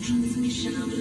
Transmission of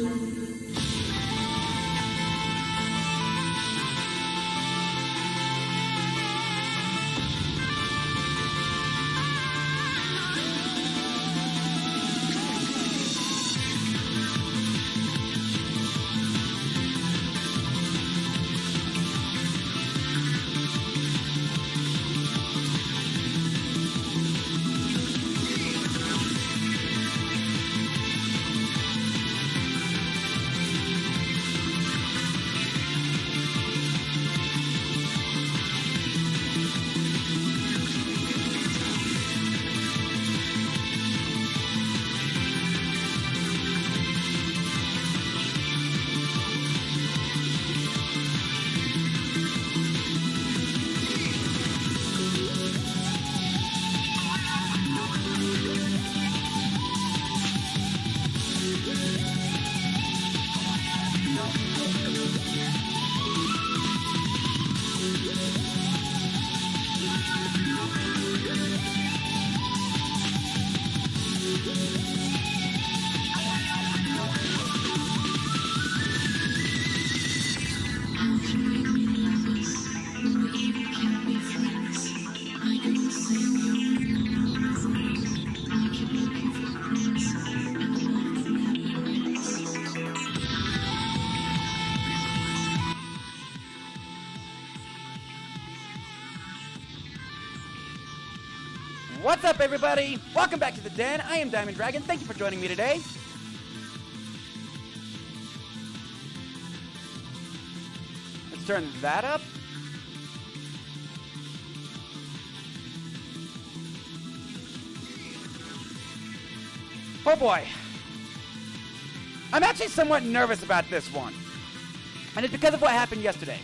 What's up, everybody? Welcome back to the Den. I am Diamond Dragon. Thank you for joining me today. Let's turn that up. Oh boy. I'm actually somewhat nervous about this one. And it's because of what happened yesterday.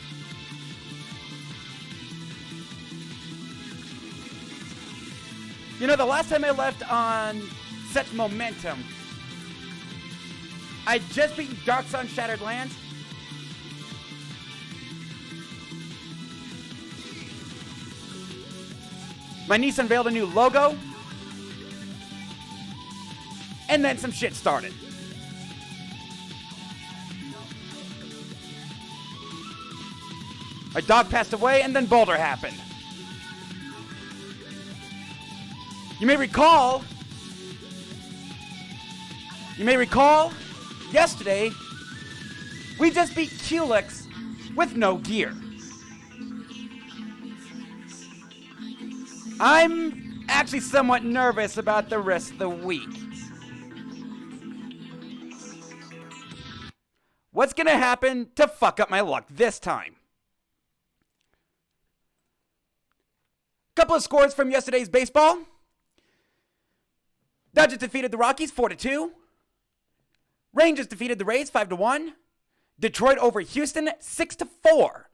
You know, the last time I left on such momentum, I'd just beaten Dark Sun Shattered Lands. My niece unveiled a new logo. And then some shit started. My dog passed away, and then Boulder happened. You may recall, yesterday, we just beat Cylons with no gear. I'm actually somewhat nervous about the rest of the week. What's gonna happen to fuck up my luck this time? Couple of scores from yesterday's baseball. Dodgers defeated the Rockies 4-2. Rangers defeated the Rays 5-1. Detroit over Houston 6-4.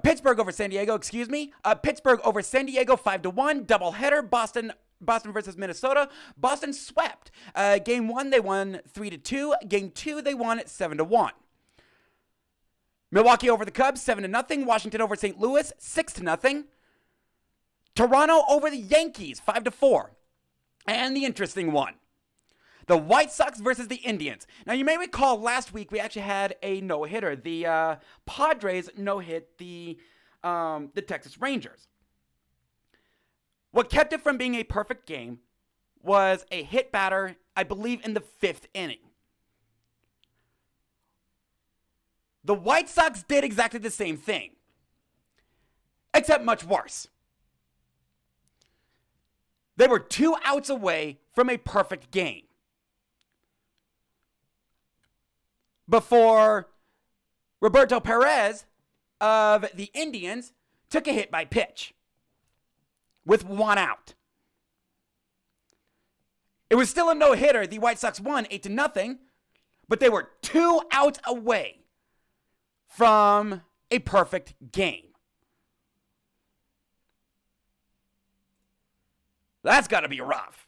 Pittsburgh over San Diego, Pittsburgh over San Diego 5-1. Doubleheader, Boston versus Minnesota. Boston swept. Game 1 they won 3-2. Game 2 they won 7-1. Milwaukee over the Cubs 7-0. Washington over St. Louis 6-0. Toronto over the Yankees 5-4. And the interesting one, the White Sox versus the Indians. Now, you may recall last week we actually had a no-hitter. The Padres no-hit the Texas Rangers. What kept it from being a perfect game was a hit batter, I believe, in the 5th inning. The White Sox did exactly the same thing, except much worse. They were 2 outs away from a perfect game before Roberto Perez of the Indians took a hit by pitch with 1 out. It was still a no-hitter. The White Sox won 8-0, but they were 2 outs away from a perfect game. That's got to be rough.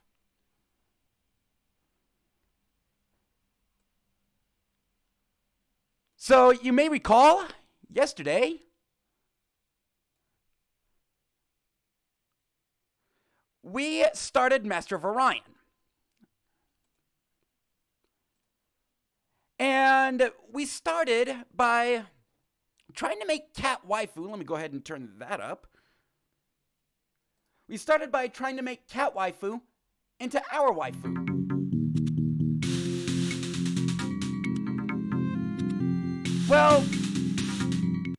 So you may recall yesterday, we started Master of Orion. And we started by trying to make Cat Waifu. Let me go ahead and turn that up. We started by trying to make Cat Waifu into our waifu. Well,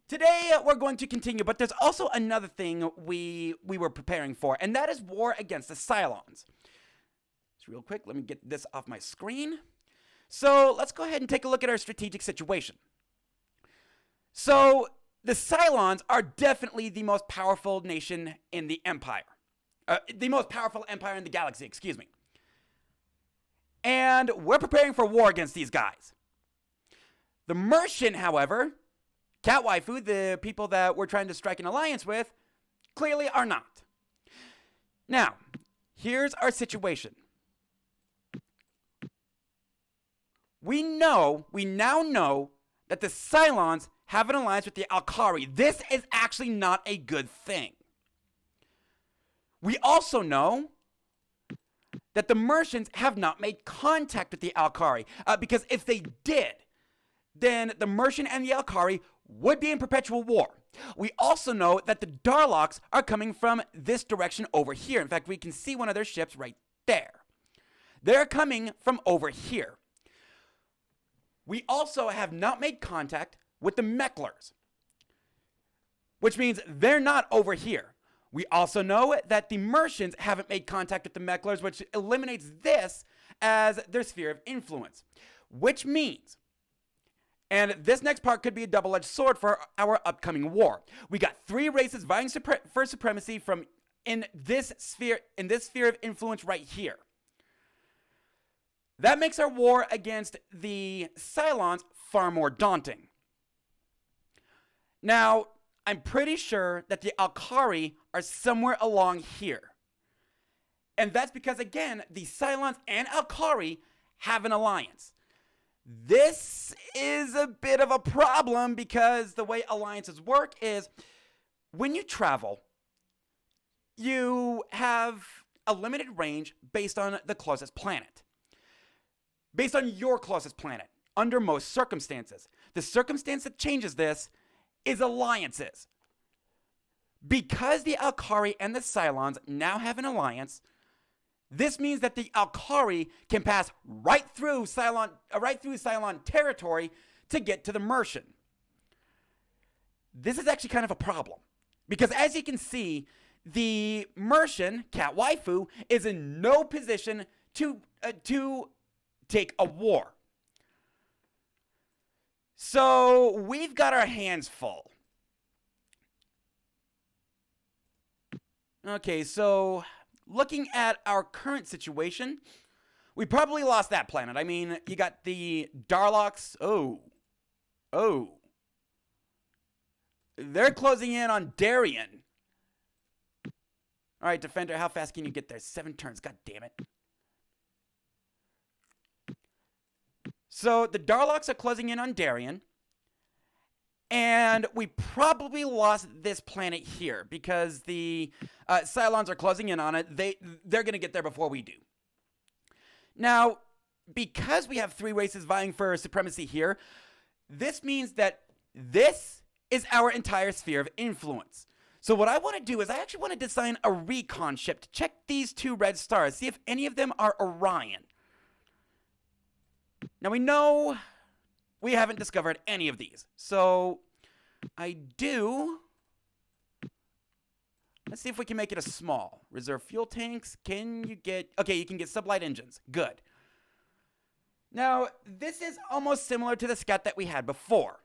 today we're going to continue, but there's also another thing we were preparing for, and that is war against the Cylons. Just real quick, let me get this off my screen. So let's go ahead and take a look at our strategic situation. So the Cylons are definitely the most powerful nation in the Empire. The most powerful empire in the galaxy, excuse me. And we're preparing for war against these guys. The Merchant, however, Cat Waifu, the people that we're trying to strike an alliance with, clearly are not. Now, here's our situation. We now know that the Cylons have an alliance with the Alkari. This is actually not a good thing. We also know that the Merchants have not made contact with the Alkari, because if they did, then the Merchant and the Alkari would be in perpetual war. We also know that the Darloks are coming from this direction over here. In fact, we can see one of their ships right there. They're coming from over here. We also have not made contact with the Mechlers, which means they're not over here. We also know that the Merchants haven't made contact with the Mechlers, which eliminates this as their sphere of influence, which means, and this next part could be a double-edged sword for our upcoming war. We got three races vying for supremacy in this sphere of influence right here. That makes our war against the Cylons far more daunting. Now, I'm pretty sure that the Alkari are somewhere along here. And that's because, again, the Cylons and Alkari have an alliance. This is a bit of a problem because the way alliances work is when you travel, you have a limited range based on the closest planet. Based on your closest planet, under most circumstances. The circumstance that changes this is alliances. Because the Alkari and the Cylons now have an alliance, this means that the Alkari can pass right through Cylon territory to get to the Merchant. This is actually kind of a problem. Because as you can see, the Merchant, Cat Waifu, is in no position to take a war. So we've got our hands full. Okay, so looking at our current situation, we probably lost that planet. I mean, you got the Darloks. Oh. They're closing in on Darien. All right, Defender, how fast can you get there? 7 turns, god damn it. So the Darloks are closing in on Darien, and we probably lost this planet here because the Cylons are closing in on it. They're going to get there before we do. Now, because we have 3 races vying for supremacy here, this means that this is our entire sphere of influence. So what I want to do is I actually want to design a recon ship to check these 2 red stars, see if any of them are Orion. Now we know we haven't discovered any of these. So let's see if we can make it a small. Reserve fuel tanks. Okay, you can get sublight engines. Good. Now, this is almost similar to the scat that we had before.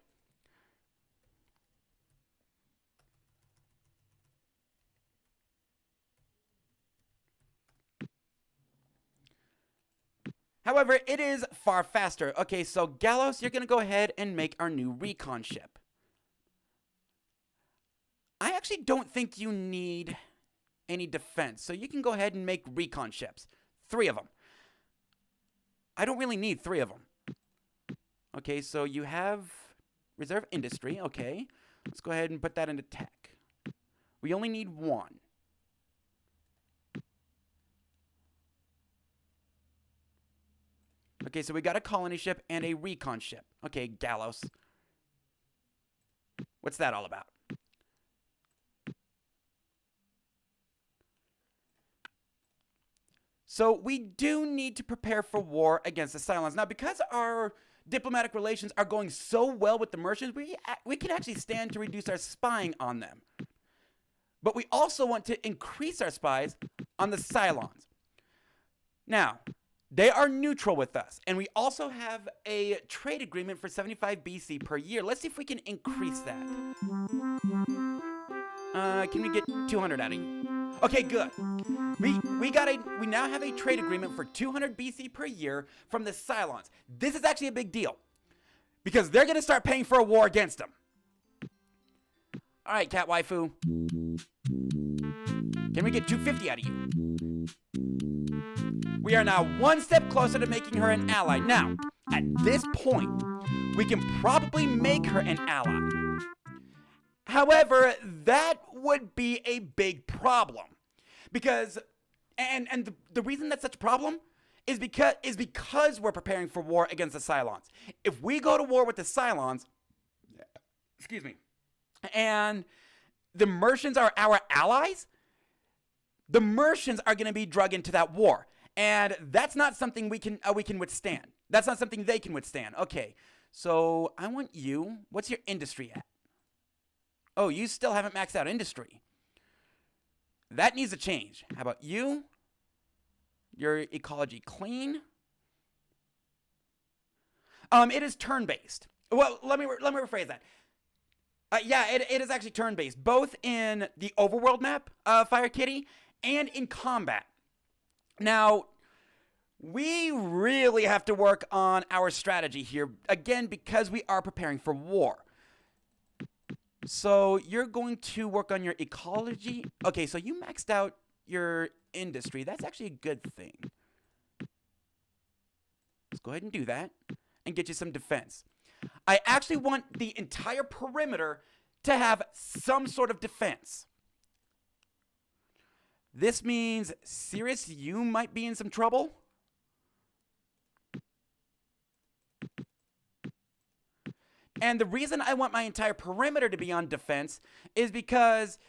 However, it is far faster. Okay, so Gallows, you're going to go ahead and make our new recon ship. I actually don't think you need any defense, so you can go ahead and make recon ships. 3 of them. I don't really need 3 of them. Okay, so you have reserve industry. Okay, let's go ahead and put that into tech. We only need 1. Okay, so we got a colony ship and a recon ship. Okay, Gallows. What's that all about? So we do need to prepare for war against the Cylons. Now, because our diplomatic relations are going so well with the Merchants, we can actually stand to reduce our spying on them. But we also want to increase our spies on the Cylons. Now, they are neutral with us, and we also have a trade agreement for 75 BC per year. Let's see if we can increase that. Can we get 200 out of you? Okay, good. We now have a trade agreement for 200 BC per year from the Cylons. This is actually a big deal because they're going to start paying for a war against them. All right, Cat Waifu. Can we get 250 out of you? We are now one step closer to making her an ally. Now, at this point, we can probably make her an ally. However, that would be a big problem. Because, and the reason that's such a problem is because we're preparing for war against the Cylons. If we go to war with the Cylons, excuse me, and the Merchants are our allies, the Merchants are going to be dragged into that war. And that's not something we can withstand. That's not something they can withstand. Okay, so I want you. What's your industry at? Oh, you still haven't maxed out industry. That needs to change. How about you? Your ecology clean. It is turn-based. Well, let me rephrase that. Yeah, it is actually turn-based, both in the overworld map, Fire Kitty, and in combat. Now, we really have to work on our strategy here, again, because we are preparing for war. So you're going to work on your ecology. Okay, so you maxed out your industry. That's actually a good thing. Let's go ahead and do that and get you some defense. I actually want the entire perimeter to have some sort of defense. This means, Sirius, you might be in some trouble. And the reason I want my entire perimeter to be on defense is because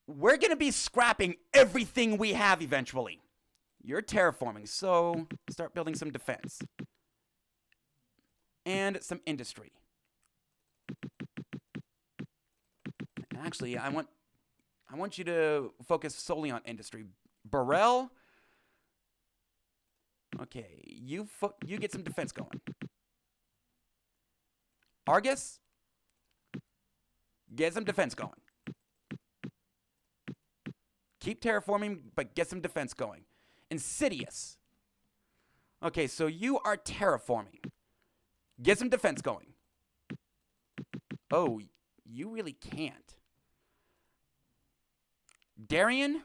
we're going to be scrapping everything we have eventually. You're terraforming, so start building some defense. And some industry. Actually, I want you to focus solely on industry. Burrell. Okay, you get some defense going. Argus. Get some defense going. Keep terraforming, but get some defense going. Insidious. Okay, so you are terraforming. Get some defense going. Oh, you really can't. Darien,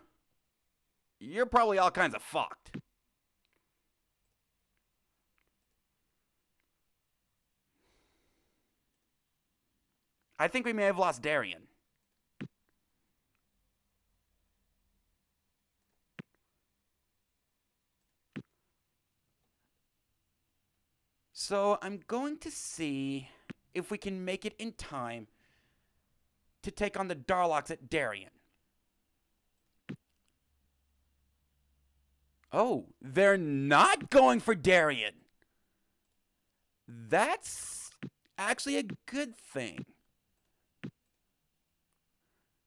you're probably all kinds of fucked. I think we may have lost Darien. So I'm going to see if we can make it in time to take on the Darlocks at Darien. Oh, they're not going for Darien. That's actually a good thing.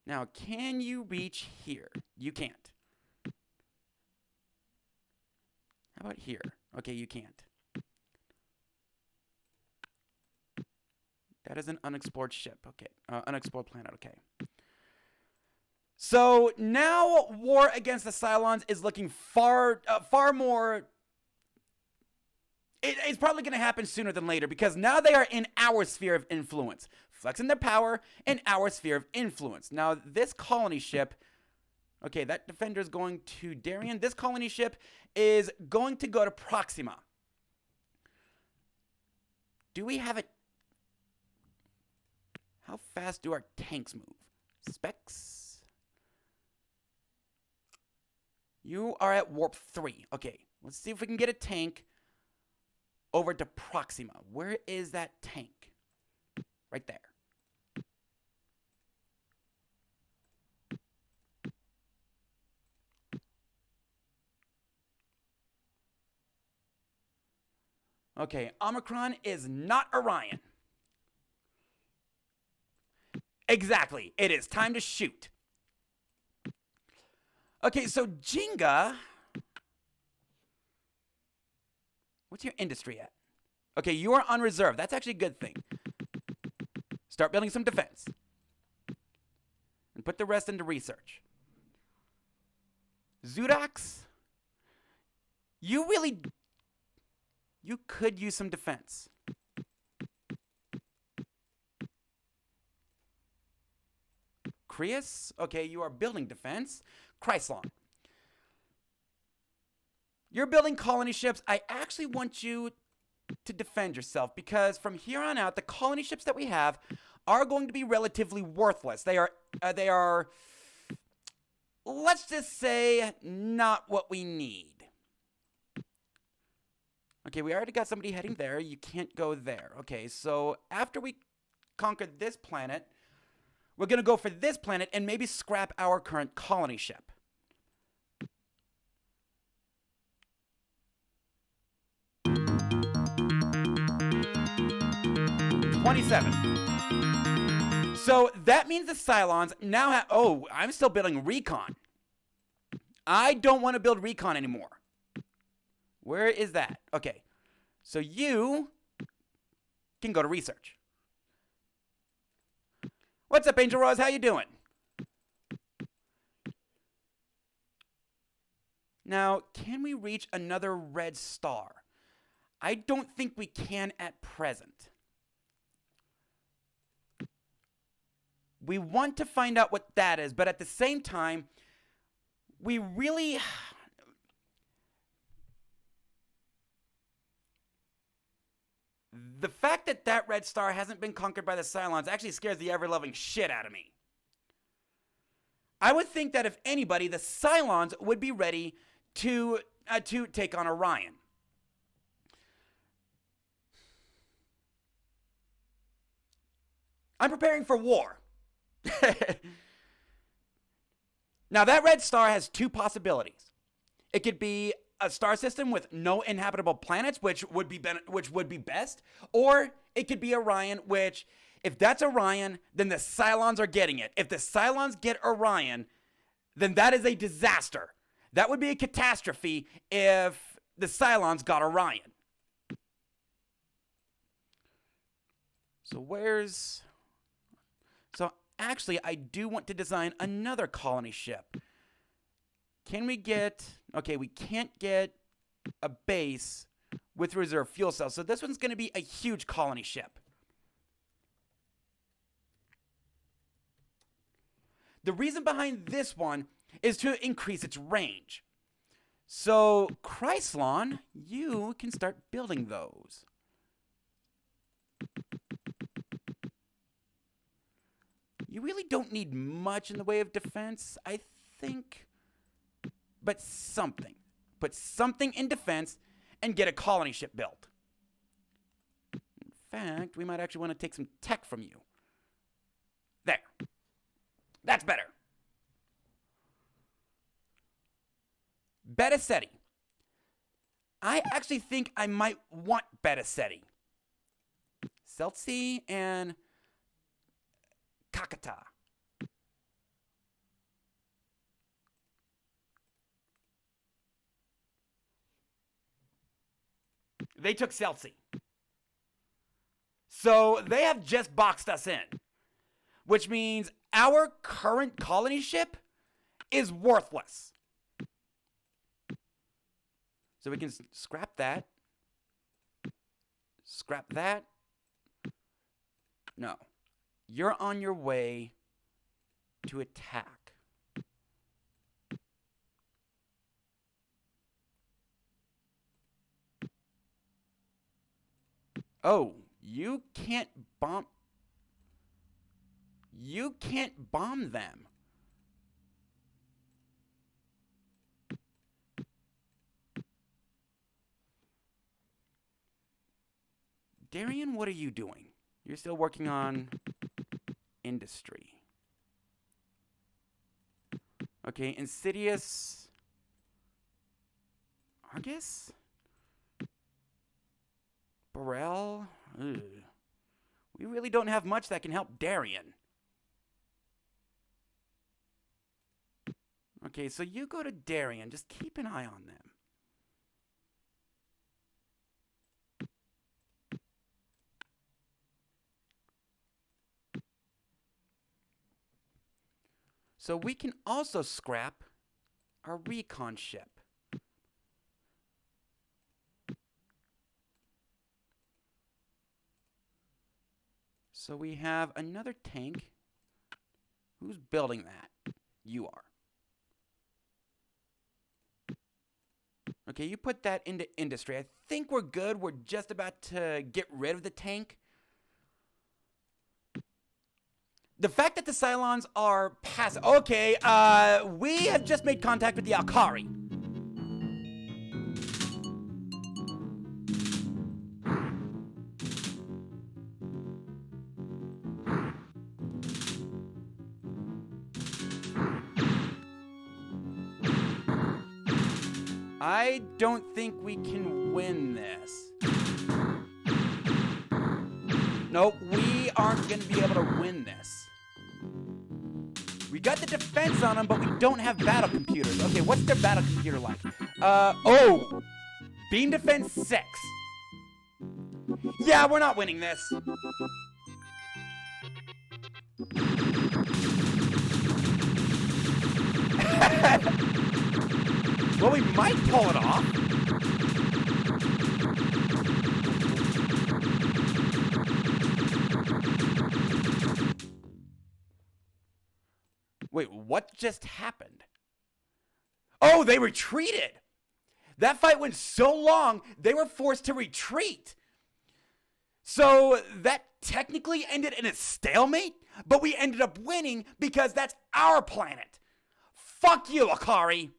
Now, can you reach here? You can't. How about here? Okay, you can't. That is an unexplored ship. Okay. Unexplored planet. Okay. So now war against the Cylons is looking far more... It's probably going to happen sooner than later because now they are in our sphere of influence. Flexing their power in our sphere of influence. Now, this colony ship... Okay, that defender is going to Darien. This colony ship is going to go to Proxima. Do we have it? How fast do our tanks move? Specs. You are at warp 3. Okay, let's see if we can get a tank over to Proxima. Where is that tank? Right there. Okay, Omicron is not Orion. Exactly. It is time to shoot. Okay, so Jenga. What's your industry at? Okay, you are on reserve. That's actually a good thing. Start building some defense. And put the rest into research. Zudax, you could use some defense. Creus, okay, you are building defense. Chrysler, you're building colony ships. I actually want you to defend yourself because from here on out, the colony ships that we have are going to be relatively worthless. They are, let's just say, not what we need. Okay, we already got somebody heading there. You can't go there. Okay, so after we conquer this planet, we're going to go for this planet and maybe scrap our current colony ship. $27. So that means the Cylons now have... Oh, I'm still building recon. I don't want to build recon anymore. Where is that? Okay. So you can go to research. What's up, Angel Rose? How you doing? Now, can we reach another red star? I don't think we can at present. We want to find out what that is, but at the same time, we really... The fact that that red star hasn't been conquered by the Cylons actually scares the ever-loving shit out of me. I would think that if anybody, the Cylons would be ready to take on Orion. I'm preparing for war. Now, that red star has two possibilities. It could be a star system with no inhabitable planets, which would be best, or it could be Orion, which, if that's Orion, then the Cylons are getting it. If the Cylons get Orion, then that is a disaster. That would be a catastrophe if the Cylons got Orion. So actually, I do want to design another colony ship. Can we get... Okay, we can't get a base with reserve fuel cells. So this one's going to be a huge colony ship. The reason behind this one is to increase its range. So, Chryslon, you can start building those. You really don't need much in the way of defense, I think. But something. Put something in defense and get a colony ship built. In fact, we might actually want to take some tech from you. There. That's better. Beta Ceti. I actually think I might want Beta Ceti. Celsi and Kakata. They took Celsi. So they have just boxed us in. Which means our current colony ship is worthless. So we can scrap that. Scrap that. No. You're on your way to attack. Oh, you can't bomb... You can't bomb them. Darian, what are you doing? You're still working on industry. Okay, Insidious. Argus? Burrell? Ugh. We really don't have much that can help Darian. Okay, so you go to Darian. Just keep an eye on them. So we can also scrap our recon ship. So we have another tank. Who's building that? You are. Okay, you put that into industry. I think we're good. We're just about to get rid of the tank. The fact that the Cylons are passive. Okay, we have just made contact with the Alkari. I don't think we can win this. Nope, we aren't going to be able to win this. We got the defense on them, but we don't have battle computers. Okay, what's their battle computer like? Oh! Beam defense 6. Yeah, we're not winning this. Well, we might pull it off. Wait, what just happened? Oh, they retreated! That fight went so long, they were forced to retreat. So that technically ended in a stalemate, but we ended up winning because that's our planet. Fuck you, Akari.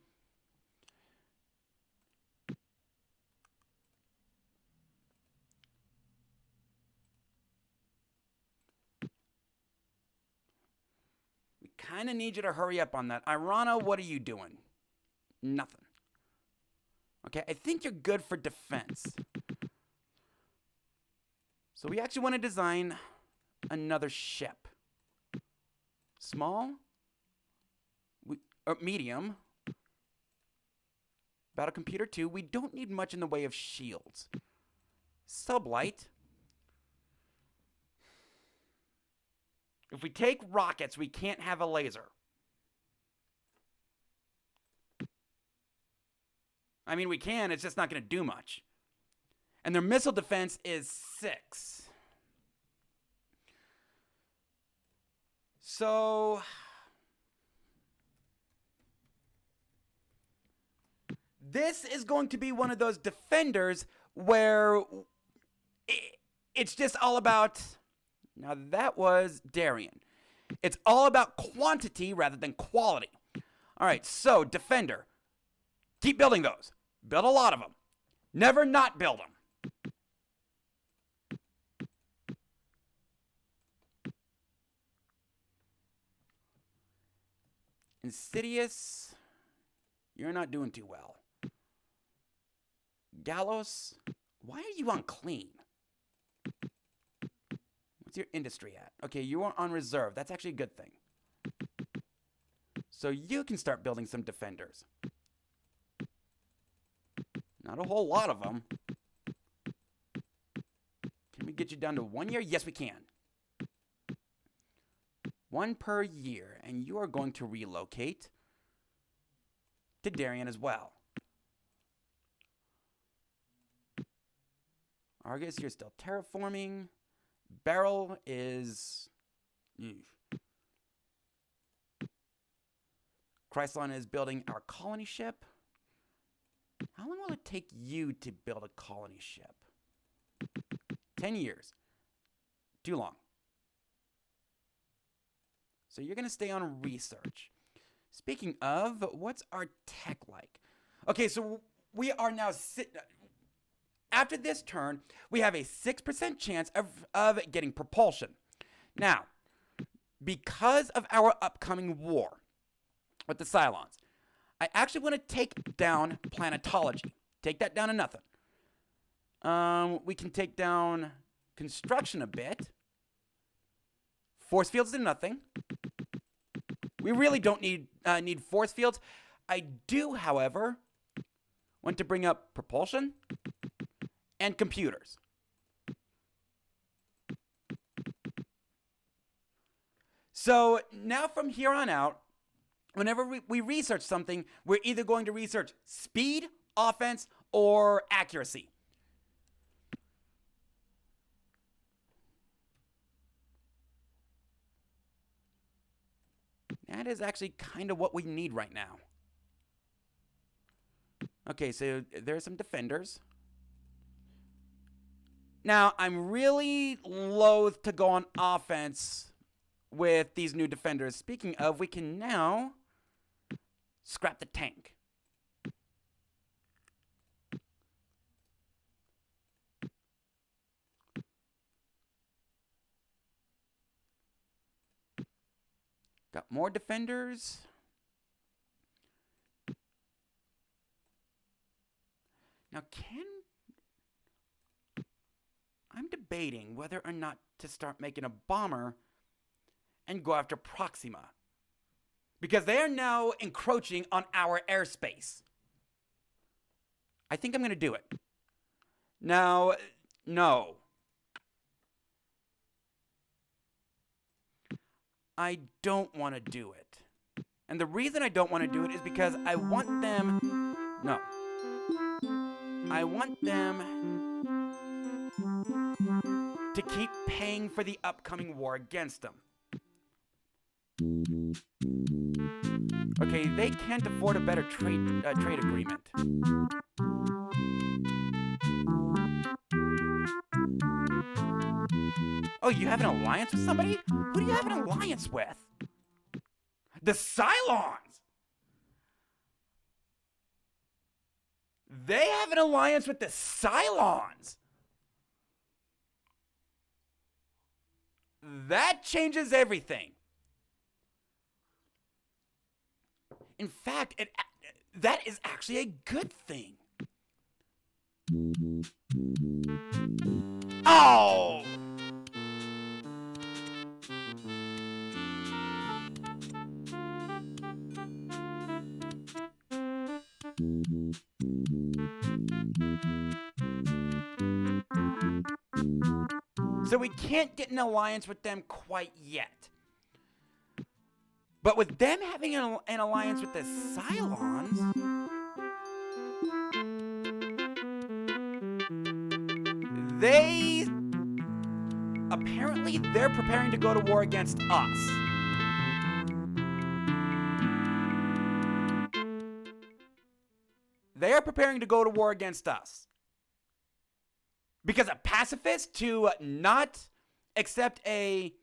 We kind of need you to hurry up on that. Irana, what are you doing? Nothing. Okay, I think you're good for defense. So we actually want to design another ship. Small? Medium. Battle computer 2. We don't need much in the way of shields. Sublight. If we take rockets, we can't have a laser. I mean, we can, it's just not going to do much. And their missile defense is 6. So this is going to be one of those defenders where it's just all about... Now that was Darian. It's all about quantity rather than quality. All right, so defender. Keep building those. Build a lot of them. Never not build them. Insidious. You're not doing too well. Gallows. Why are you on clean? What's your industry at? Okay, you are on reserve. That's actually a good thing. So you can start building some defenders. Not a whole lot of them. Can we get you down to 1 year? Yes, we can. 1 per year. And you are going to relocate to Darian as well. Argus, you're still terraforming. Beryl is... Cylon is building our colony ship. How long will it take you to build a colony ship? 10 years. Too long. So you're going to stay on research. Speaking of, what's our tech like? Okay, so we are now After this turn, we have a 6% chance of getting propulsion. Now, because of our upcoming war with the Cylons, I actually want to take down planetology. Take that down to nothing. We can take down construction a bit. Force fields to nothing. We really don't need force fields. I do, however, want to bring up propulsion and computers. So now from here on out, whenever we research something, we're either going to research speed, offense, or accuracy. That is actually kind of what we need right now. Okay, so there's some defenders. Now, I'm really loath to go on offense with these new defenders. Speaking of, we can now scrap the tank. Got more defenders. Now, I'm debating whether or not to start making a bomber and go after Proxima, because they are now encroaching on our airspace. I think I'm going to do it. Now, no. I don't want to do it. And the reason I don't want to do it is because I want them... No. I want them to keep paying for the upcoming war against them. Okay, they can't afford a better trade agreement. Oh, you have an alliance with somebody? Who do you have an alliance with? The Cylons! They have an alliance with the Cylons! That changes everything. In fact, that is actually a good thing. Oh! So we can't get an alliance with them quite yet. But with them having an alliance with the Cylons, they're preparing to go to war against us. They are preparing to go to war against us. Because a pacifist to not accept a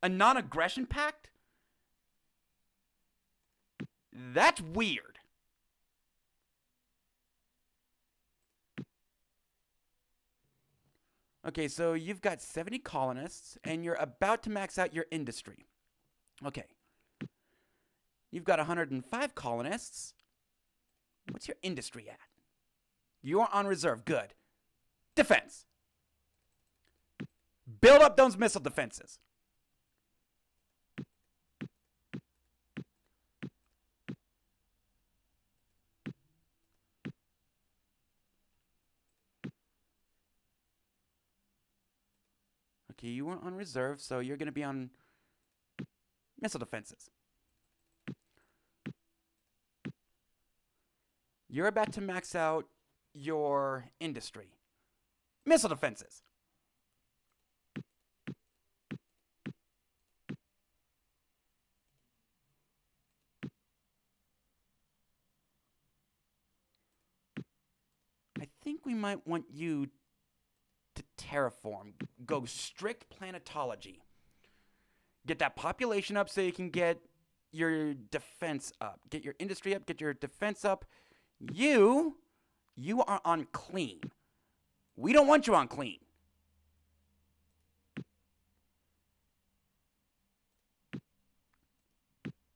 non-aggression pact? That's weird. Okay, so you've got 70 colonists, and you're about to max out your industry. Okay. You've got 105 colonists. What's your industry at? You are on reserve. Good. Defense. Build up those missile defenses. Okay, you were on reserve, so you're going to be on missile defenses. You're about to max out your industry. Missile defenses. I think we might want you to terraform. Go strict planetology. Get that population up so you can get your defense up. Get your industry up, get your defense up. You You are on clean. We don't want you on clean.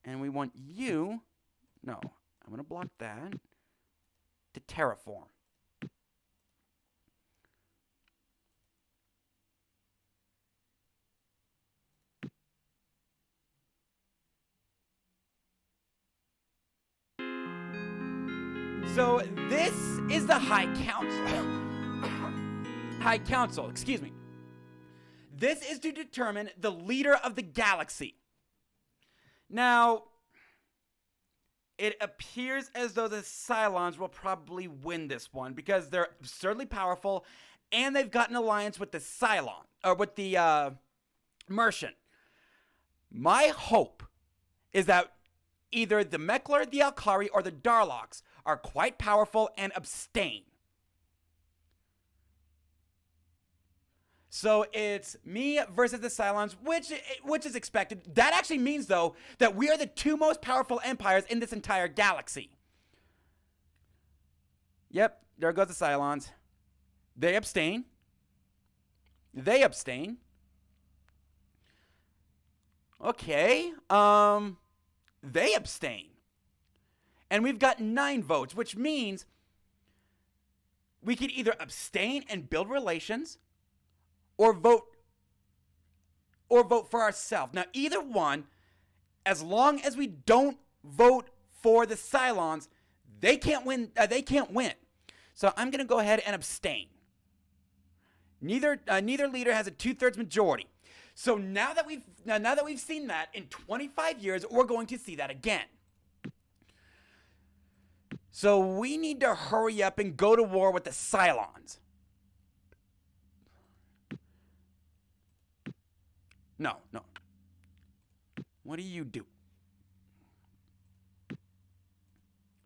And we want you, no, I'm going to block that, to terraform. So this is the High Council. High Council, excuse me. This is to determine the leader of the galaxy. Now, it appears as though the Cylons will probably win this one because they're absurdly powerful and they've got an alliance with the Cylon, or with the Mercian. My hope is that either the Mekler, the Alkari, or the Darloks are quite powerful and abstain. So it's me versus the Cylons, which is expected. That actually means, though, that we are the two most powerful empires in this entire galaxy. Yep, there goes the Cylons. They abstain. They abstain. Okay, they abstain. And we've got 9 votes, which means we could either abstain and build relations, or vote for ourselves. Now, either one, as long as we don't vote for the Cylons, they can't win. So I'm going to go ahead and abstain. Neither leader has a 2/3 majority. So now that we've seen that in 25 years, we're going to see that again. So we need to hurry up and go to war with the Cylons. No. What do you do?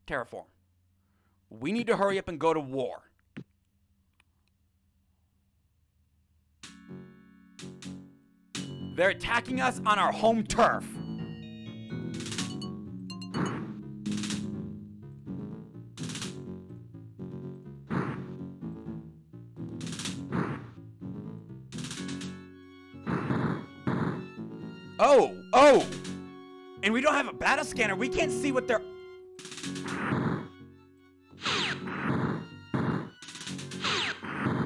Terraform. We need to hurry up and go to war. They're attacking us on our home turf. Oh! And we don't have a battle scanner. We can't see what they're...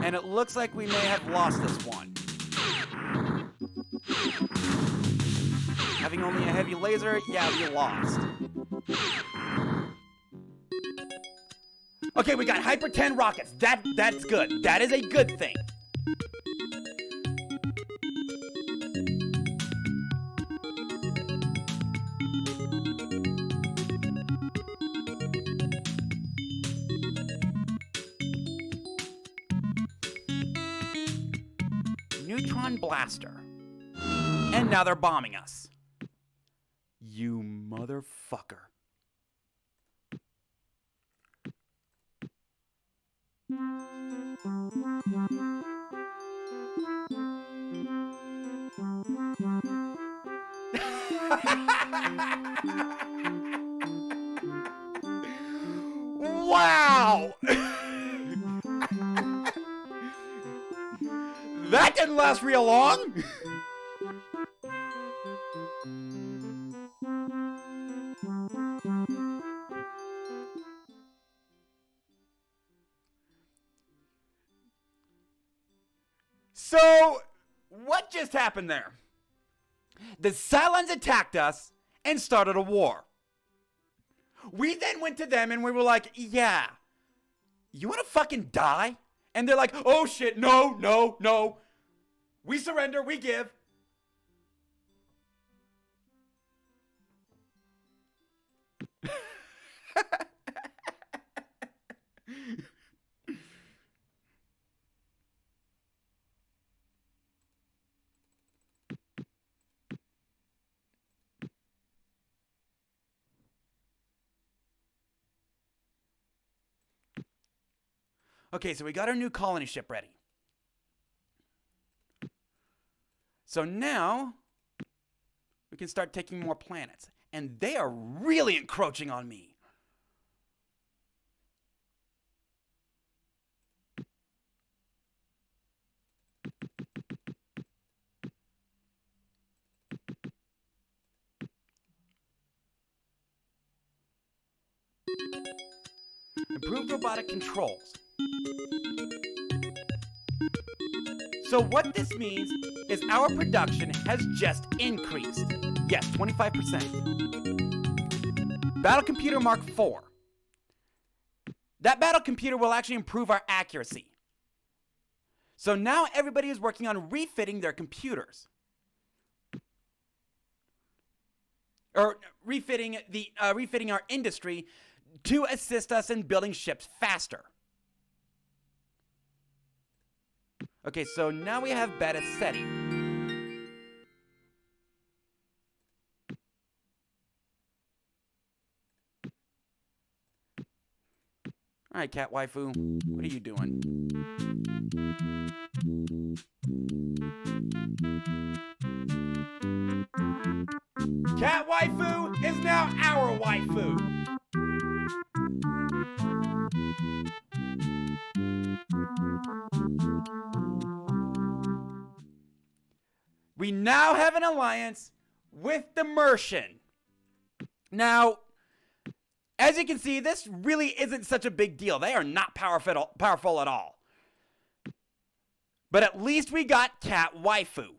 And it looks like we may have lost this one. Having only a heavy laser, yeah, we lost. Okay, we got Hyper 10 rockets. That's good. That is a good thing. Neutron blaster. And now they're bombing us. You motherfucker. Wow! That didn't last real long. So, what just happened there? The Cylons attacked us and started a war. We then went to them and we were like, yeah, you want to fucking die? And they're like, oh shit, no. We surrender, we give. Okay, so we got our new colony ship ready. So now we can start taking more planets. And they are really encroaching on me. Improved robotic controls. So what this means is our production has just increased. Yes, 25%. Battle Computer Mark IV. That battle computer will actually improve our accuracy. So now everybody is working on refitting their computers. Or refitting our industry to assist us in building ships faster. Okay, so now we have Beta Ceti. All right, Cat Waifu, what are you doing? Cat Waifu is now our waifu. We now have an alliance with the Mercian. Now, as you can see, this really isn't such a big deal. They are not powerful at all. But at least we got Cat Waifu.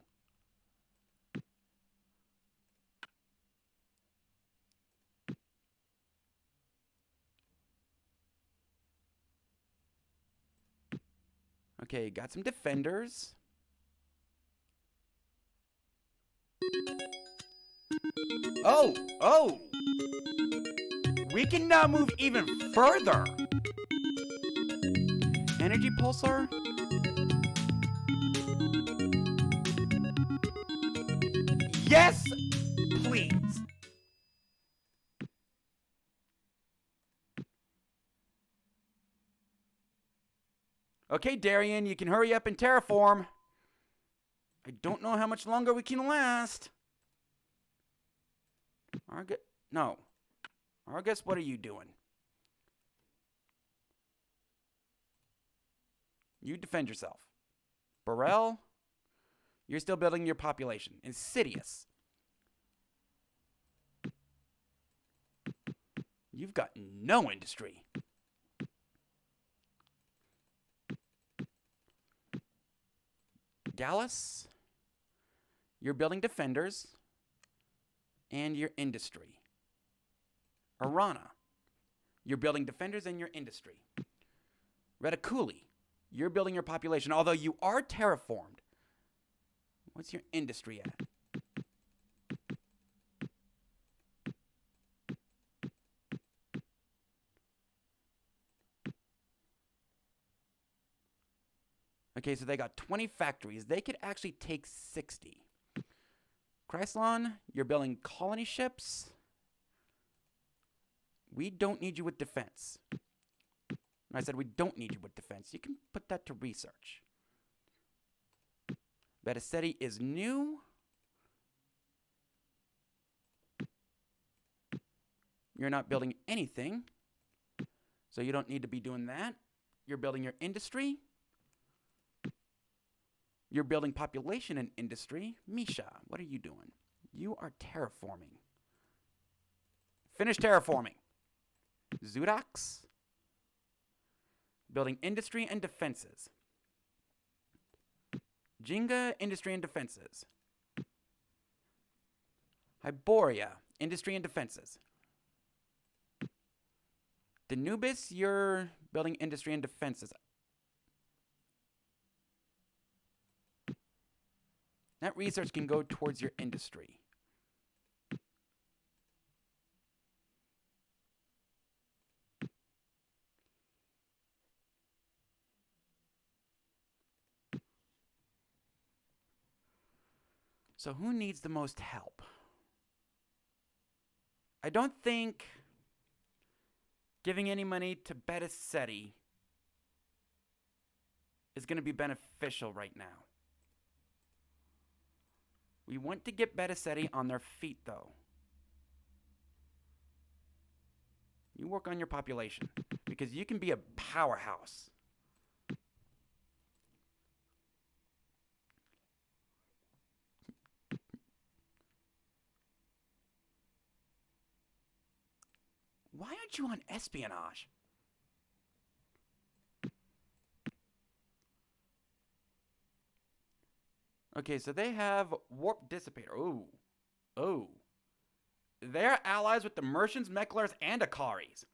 Okay, got some defenders. Oh! We can now move even further. Energy pulsar? Yes, please. Okay, Darian, you can hurry up and terraform. I don't know how much longer we can last. Argus, what are you doing? You defend yourself. Burrell, you're still building your population. Insidious. You've got no industry. Gallus, you're building defenders and your industry. Arana, you're building defenders and your industry. Reticuli, you're building your population, although you are terraformed. What's your industry at? Okay, so they got 20 factories. They could actually take 60. Chryslon, you're building colony ships. We don't need you with defense. I said we don't need you with defense. You can put that to research. Beta Ceti is new. You're not building anything, so you don't need to be doing that. You're building your industry. You're building population and industry. Misha, what are you doing? You are terraforming. Finish terraforming. Zudax, building industry and defenses. Jinga, industry and defenses. Hyboria, industry and defenses. Danubis, you're building industry and defenses. That research can go towards your industry. So who needs the most help? I don't think giving any money to Beta Ceti is going to be beneficial right now. We want to get Beta Ceti on their feet, though. You work on your population, because you can be a powerhouse. Why aren't you on espionage? Okay, so they have warp dissipator. Oh. Oh. They're allies with the Mercians, Mechlars, and Akaris.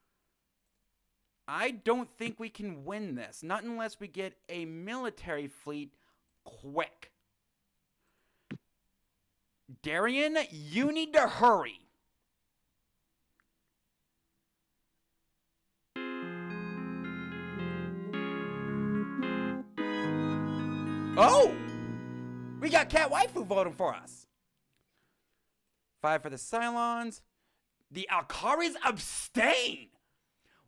I don't think we can win this. Not unless we get a military fleet quick. Darien, you need to hurry. Oh! We got Cat Waifu voting for us. 5 for the Cylons. The Alkaris abstain.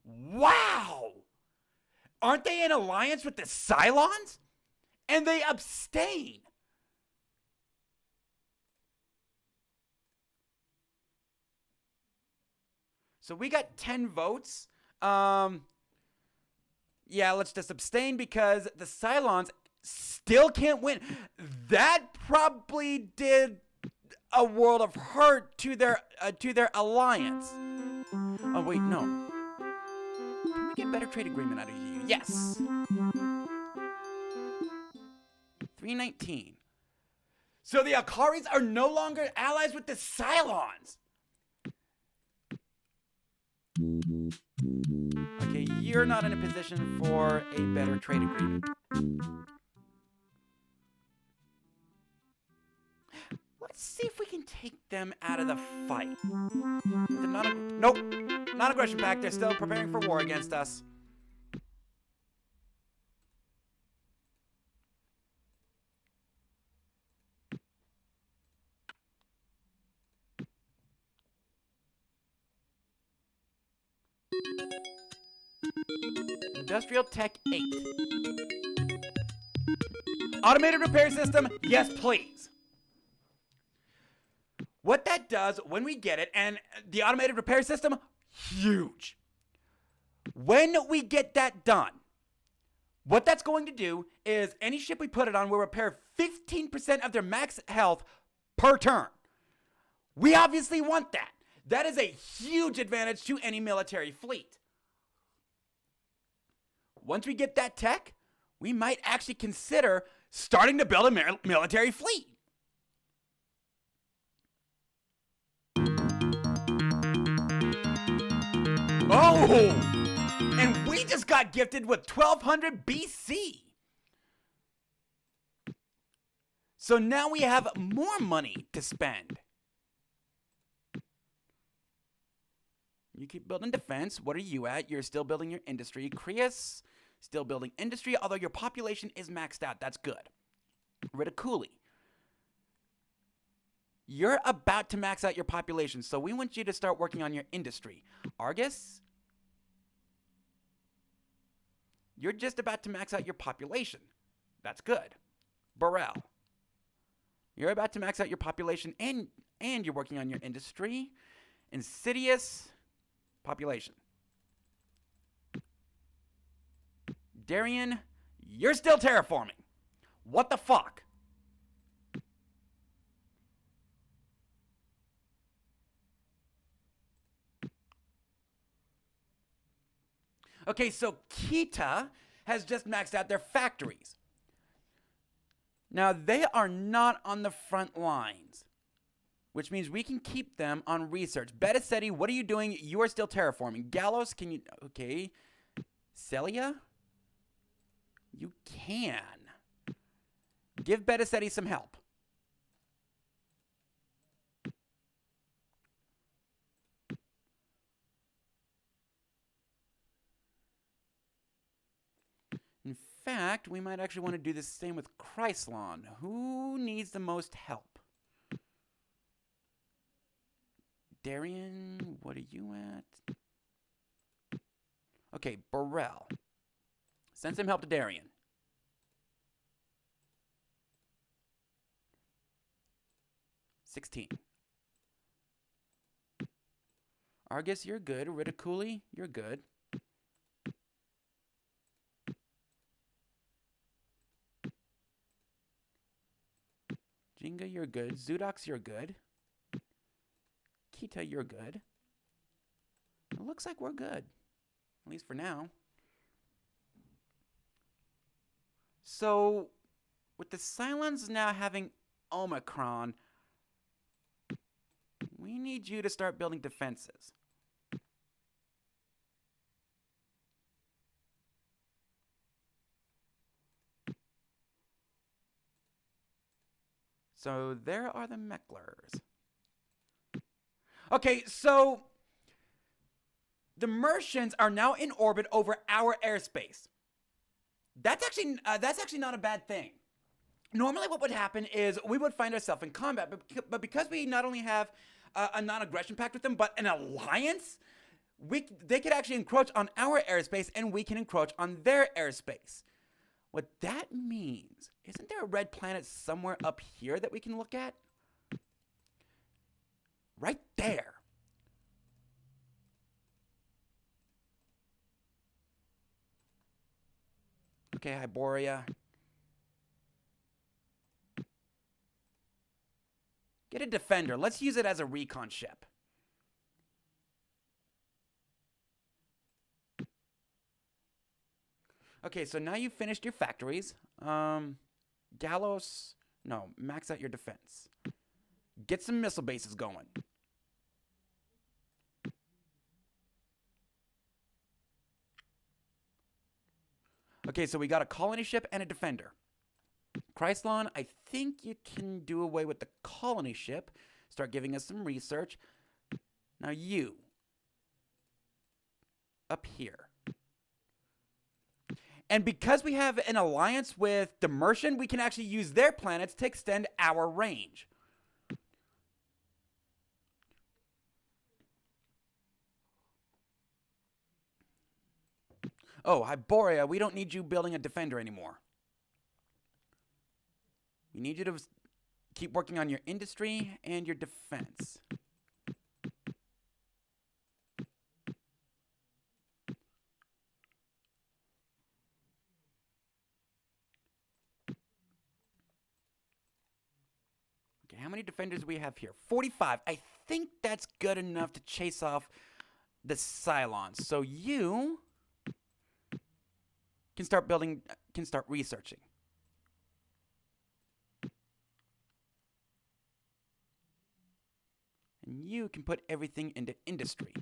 Wow! Aren't they in alliance with the Cylons? And they abstain. So we got 10 votes. Yeah, let's just abstain because the Cylons still can't win. That probably did a world of hurt to their alliance. Oh wait, no. Can we get better trade agreement out of you? Yes. 319. So the Akaris are no longer allies with the Cylons. Okay, you're not in a position for a better trade agreement. Let's see if we can take them out of the fight. Nope. Non-aggression pact. They're still preparing for war against us. Industrial Tech 8. Automated repair system, yes please. What that does when we get it, and the automated repair system, huge. When we get that done, what that's going to do is any ship we put it on will repair 15% of their max health per turn. We obviously want that. That is a huge advantage to any military fleet. Once we get that tech, we might actually consider starting to build a military fleet. Oh! And we just got gifted with 1200 BC. So now we have more money to spend. You keep building defense. What are you at? You're still building your industry. Krios, still building industry, although your population is maxed out. That's good. Ridiculous. You're about to max out your population, so we want you to start working on your industry. Argus, you're just about to max out your population. That's good. Burrell, you're about to max out your population and you're working on your industry. Insidious, population. Darien, you're still terraforming. What the fuck? Okay, so Kita has just maxed out their factories. Now, they are not on the front lines, which means we can keep them on research. Betaseti, what are you doing? You are still terraforming. Gallows, can you... Okay. Celia? You can. Give Betaseti some help. In fact, we might actually want to do the same with Chryslon. Who needs the most help? Darien, what are you at? Okay, Burrell. Send some help to Darien. $16. Argus, you're good. Ridiculous, you're good. Jinga, you're good. Zudox, you're good. Kita, you're good. it looks like we're good. At least for now. So, with the Cylons now having Omicron, we need you to start building defenses. So there are the Mechlers. Okay, so the Mercians are now in orbit over our airspace. That's actually not a bad thing. Normally what would happen is we would find ourselves in combat, but because we not only have a non-aggression pact with them, but an alliance, they could actually encroach on our airspace and we can encroach on their airspace. What that means, isn't there a red planet somewhere up here that we can look at? Right there. Okay, Hyboria. Get a defender. Let's use it as a recon ship. Okay, so now you've finished your factories. Gallows, no, max out your defense. Get some missile bases going. Okay, so we got a colony ship and a defender. Chrysler, I think you can do away with the colony ship. Start giving us some research. Now you, up here. And because we have an alliance with the Mercian, we can actually use their planets to extend our range. Oh, Hyboria, we don't need you building a defender anymore. We need you to keep working on your industry and your defense. Okay, how many defenders do we have here? 45. I think that's good enough to chase off the Cylons. So you can start researching. And you can put everything into industry.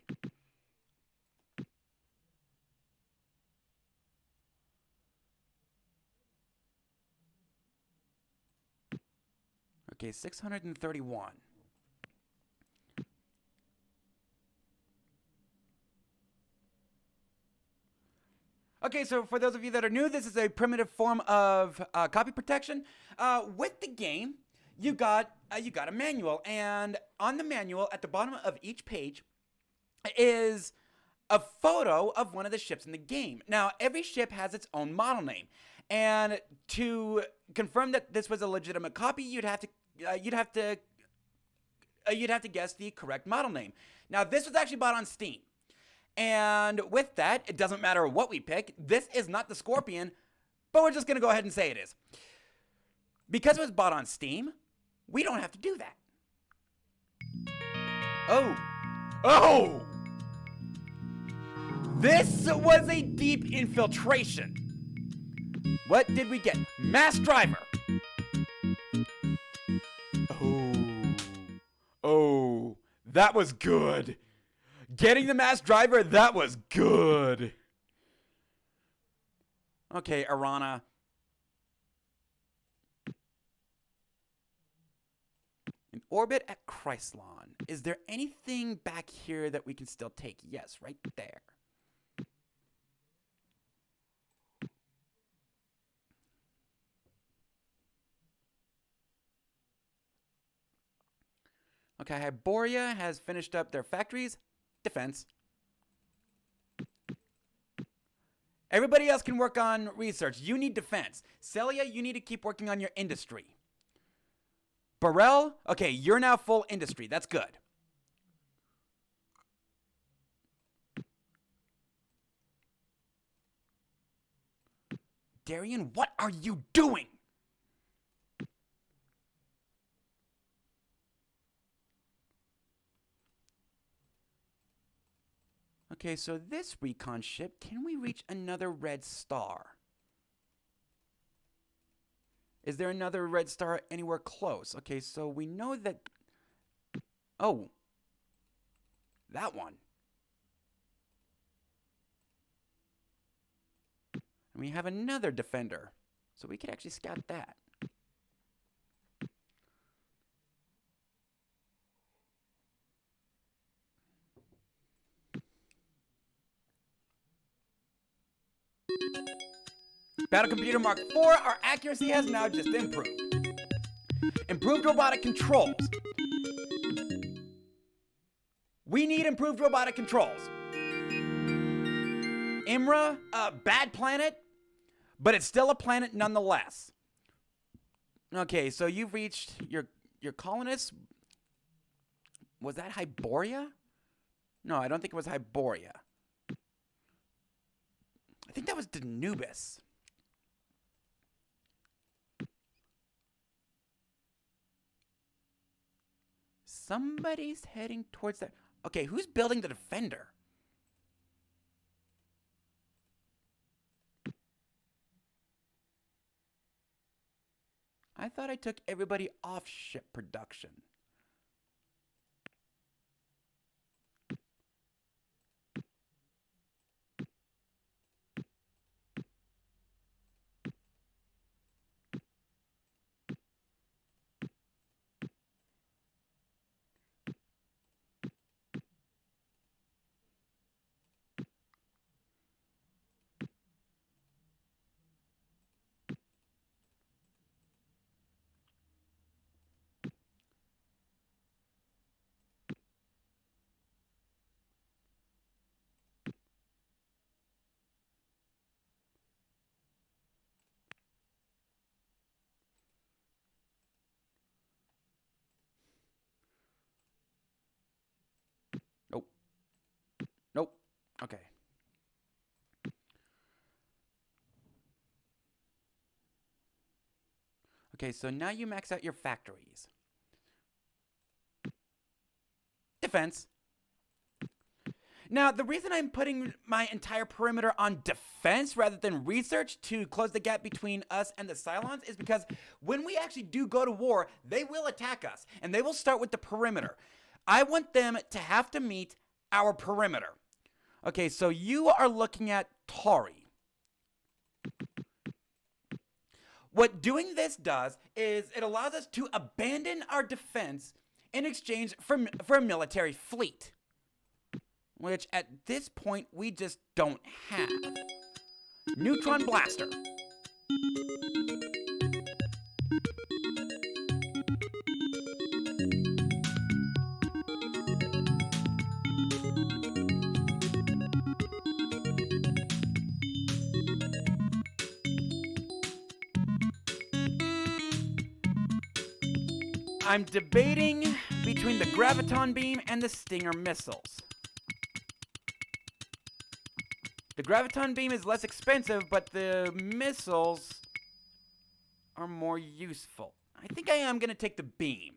Okay, 631. Okay, so for those of you that are new, this is a primitive form of copy protection. With the game, you got a manual, and on the manual, at the bottom of each page, is a photo of one of the ships in the game. Now, every ship has its own model name, and to confirm that this was a legitimate copy, you'd have to guess the correct model name. Now, this was actually bought on Steam. And with that, it doesn't matter what we pick. This is not the Scorpion, but we're just going to go ahead and say it is. Because it was bought on Steam, we don't have to do that. Oh! This was a deep infiltration. What did we get? Mass driver. Oh, that was good. Getting the mass driver, that was good. Okay, Arana. In orbit at Chrysler. Is there anything back here that we can still take? Yes, right there. Okay, Hyboria has finished up their factories. Defense. Everybody else can work on research. You need defense. Celia, you need to keep working on your industry. Burrell, okay, you're now full industry. That's good. Darian, what are you doing? Okay, so this recon ship, can we reach another red star? Is there another red star anywhere close? Okay, so we know that... Oh. That one. And we have another defender. So we could actually scout that. Battle Computer Mark IV, our accuracy has now just improved. Improved robotic controls. We need improved robotic controls. Imra, a bad planet, but it's still a planet nonetheless. Okay, so you've reached your colonists. Was that Hyboria? No, I don't think it was Hyboria. I think that was Danubis. Somebody's heading towards that. Okay, who's building the defender? I thought I took everybody off ship production. Nope. Nope. Okay. Okay, so now you max out your factories. Defense. Now, the reason I'm putting my entire perimeter on defense rather than research to close the gap between us and the Cylons is because when we actually do go to war, they will attack us, and they will start with the perimeter. I want them to have to meet our perimeter. Okay, so you are looking at Tari. What doing this does is it allows us to abandon our defense in exchange for a military fleet, which at this point we just don't have. Neutron Blaster. I'm debating between the Graviton Beam and the Stinger missiles. The Graviton Beam is less expensive, but the missiles are more useful. I think I am going to take the beam.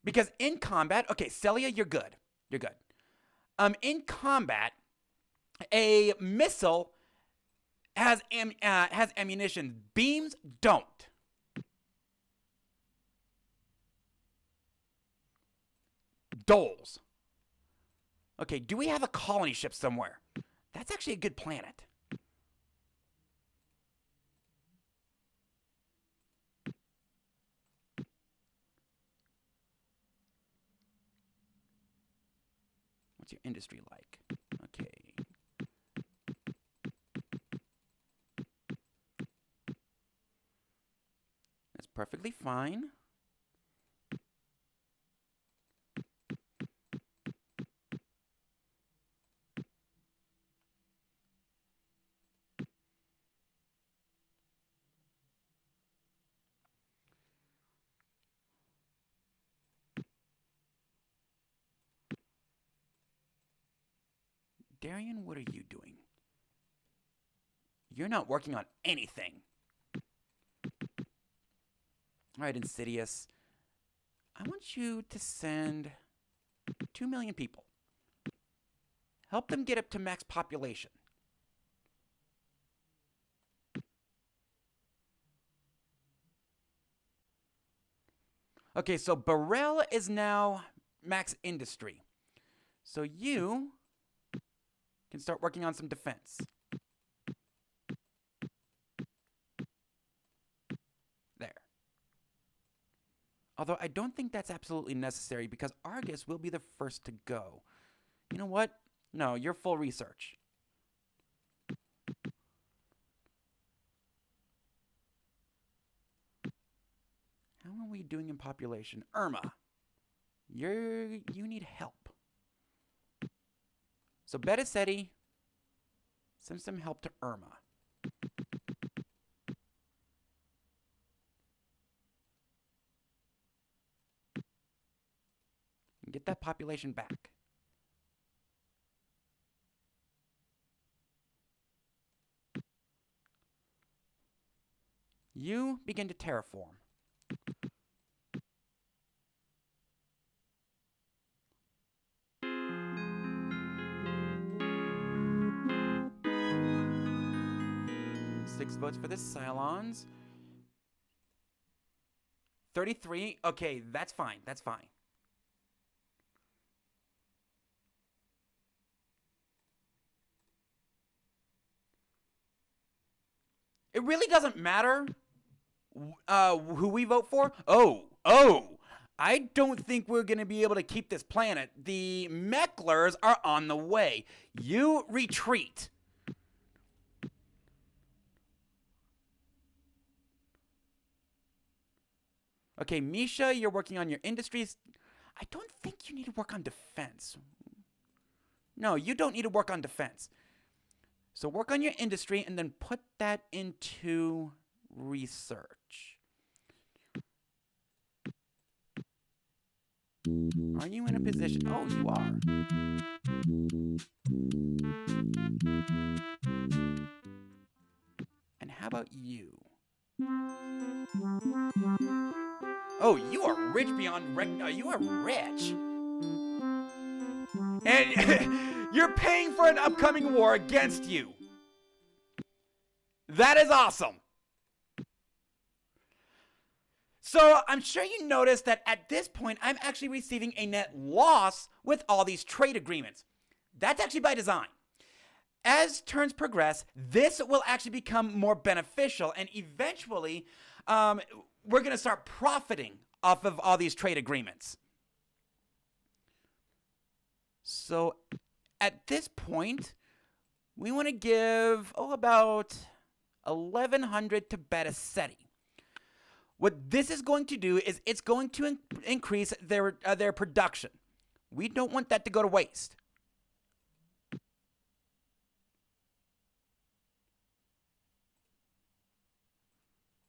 Because in combat, okay, Celia, you're good. You're good. In combat, a missile has ammunition. Beams don't. Doles. Okay, do we have a colony ship somewhere? That's actually a good planet. What's your industry like? Okay. That's perfectly fine. Darian, what are you doing? You're not working on anything. All right, Insidious. I want you to send 2 million people. Help them get up to max population. Okay, so Burrell is now max industry. So you can start working on some defense. There. Although I don't think that's absolutely necessary because Argus will be the first to go. You know what? No, you're full research. How are we doing in population? Irma, you need help. So Betticetti, send some help to Irma. And get that population back. You begin to terraform. Six votes for the Cylons. 33. Okay, that's fine. That's fine. It really doesn't matter who we vote for. Oh. I don't think we're going to be able to keep this planet. The Mecklers are on the way. You retreat. Okay, Misha, you're working on your industries. I don't think you need to work on defense. No, you don't need to work on defense. So work on your industry and then put that into research. Are you in a position? Oh, you are. And how about you? Oh, you are rich beyond you are rich. And you're paying for an upcoming war against you. That is awesome. So I'm sure you noticed that at this point, I'm actually receiving a net loss with all these trade agreements. That's actually by design. As turns progress, this will actually become more beneficial, and eventually, we're going to start profiting off of all these trade agreements. So at this point, we want to give, about 1,100 to Betticetti. What this is going to do is it's going to increase their production. We don't want that to go to waste.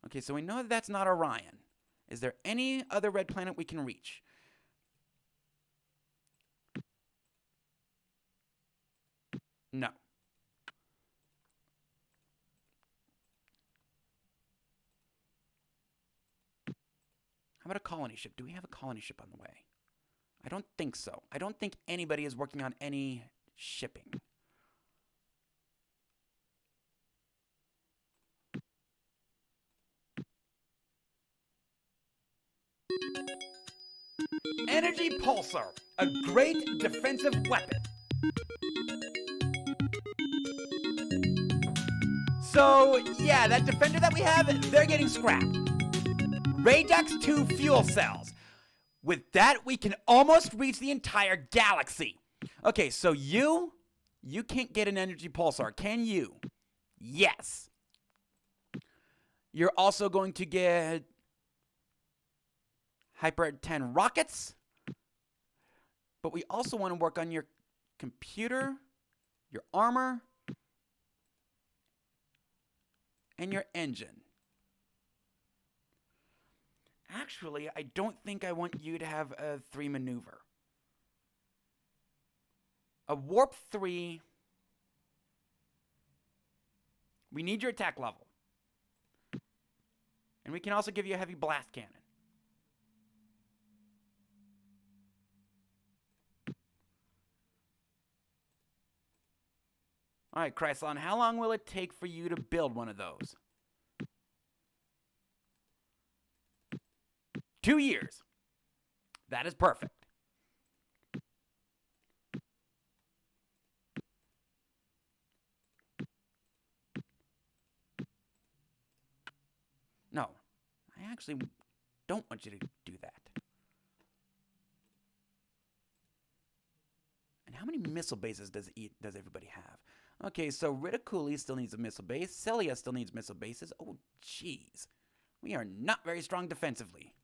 Okay, so we know that that's not Orion. Is there any other red planet we can reach? No. How about a colony ship? Do we have a colony ship on the way? I don't think so. I don't think anybody is working on any shipping. Energy Pulsar, a great defensive weapon. So, yeah, that defender that we have, they're getting scrapped. Radox 2 fuel cells. With that, we can almost reach the entire galaxy. Okay, so you can't get an energy pulsar, can you? Yes. You're also going to get Hyper 10 rockets. But we also want to work on your computer, your armor, and your engine. Actually, I don't think I want you to have a 3 maneuver. A warp 3. We need your attack level. And we can also give you a heavy blast cannon. All right, Chrysler, how long will it take for you to build one of those? 2 years. That is perfect. No, I actually don't want you to do that. And how many missile bases does everybody have? Okay, so Ridiculous still needs a missile base. Celia still needs missile bases. Oh, jeez. We are not very strong defensively.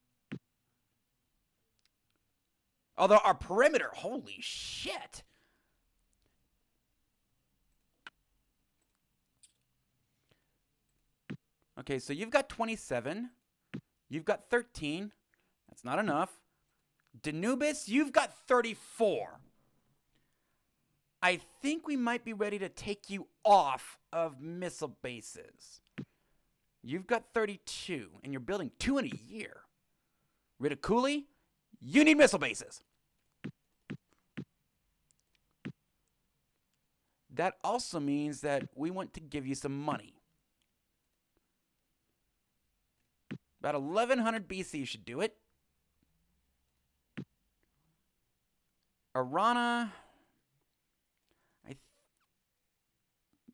Although our perimeter, holy shit. Okay, so you've got 27. You've got 13. That's not enough. Danubis, you've got 34. I think we might be ready to take you off of missile bases. You've got 32, and you're building 2 in a year. Ridiculous, you need missile bases. That also means that we want to give you some money. About 1100 BC should do it. Arana.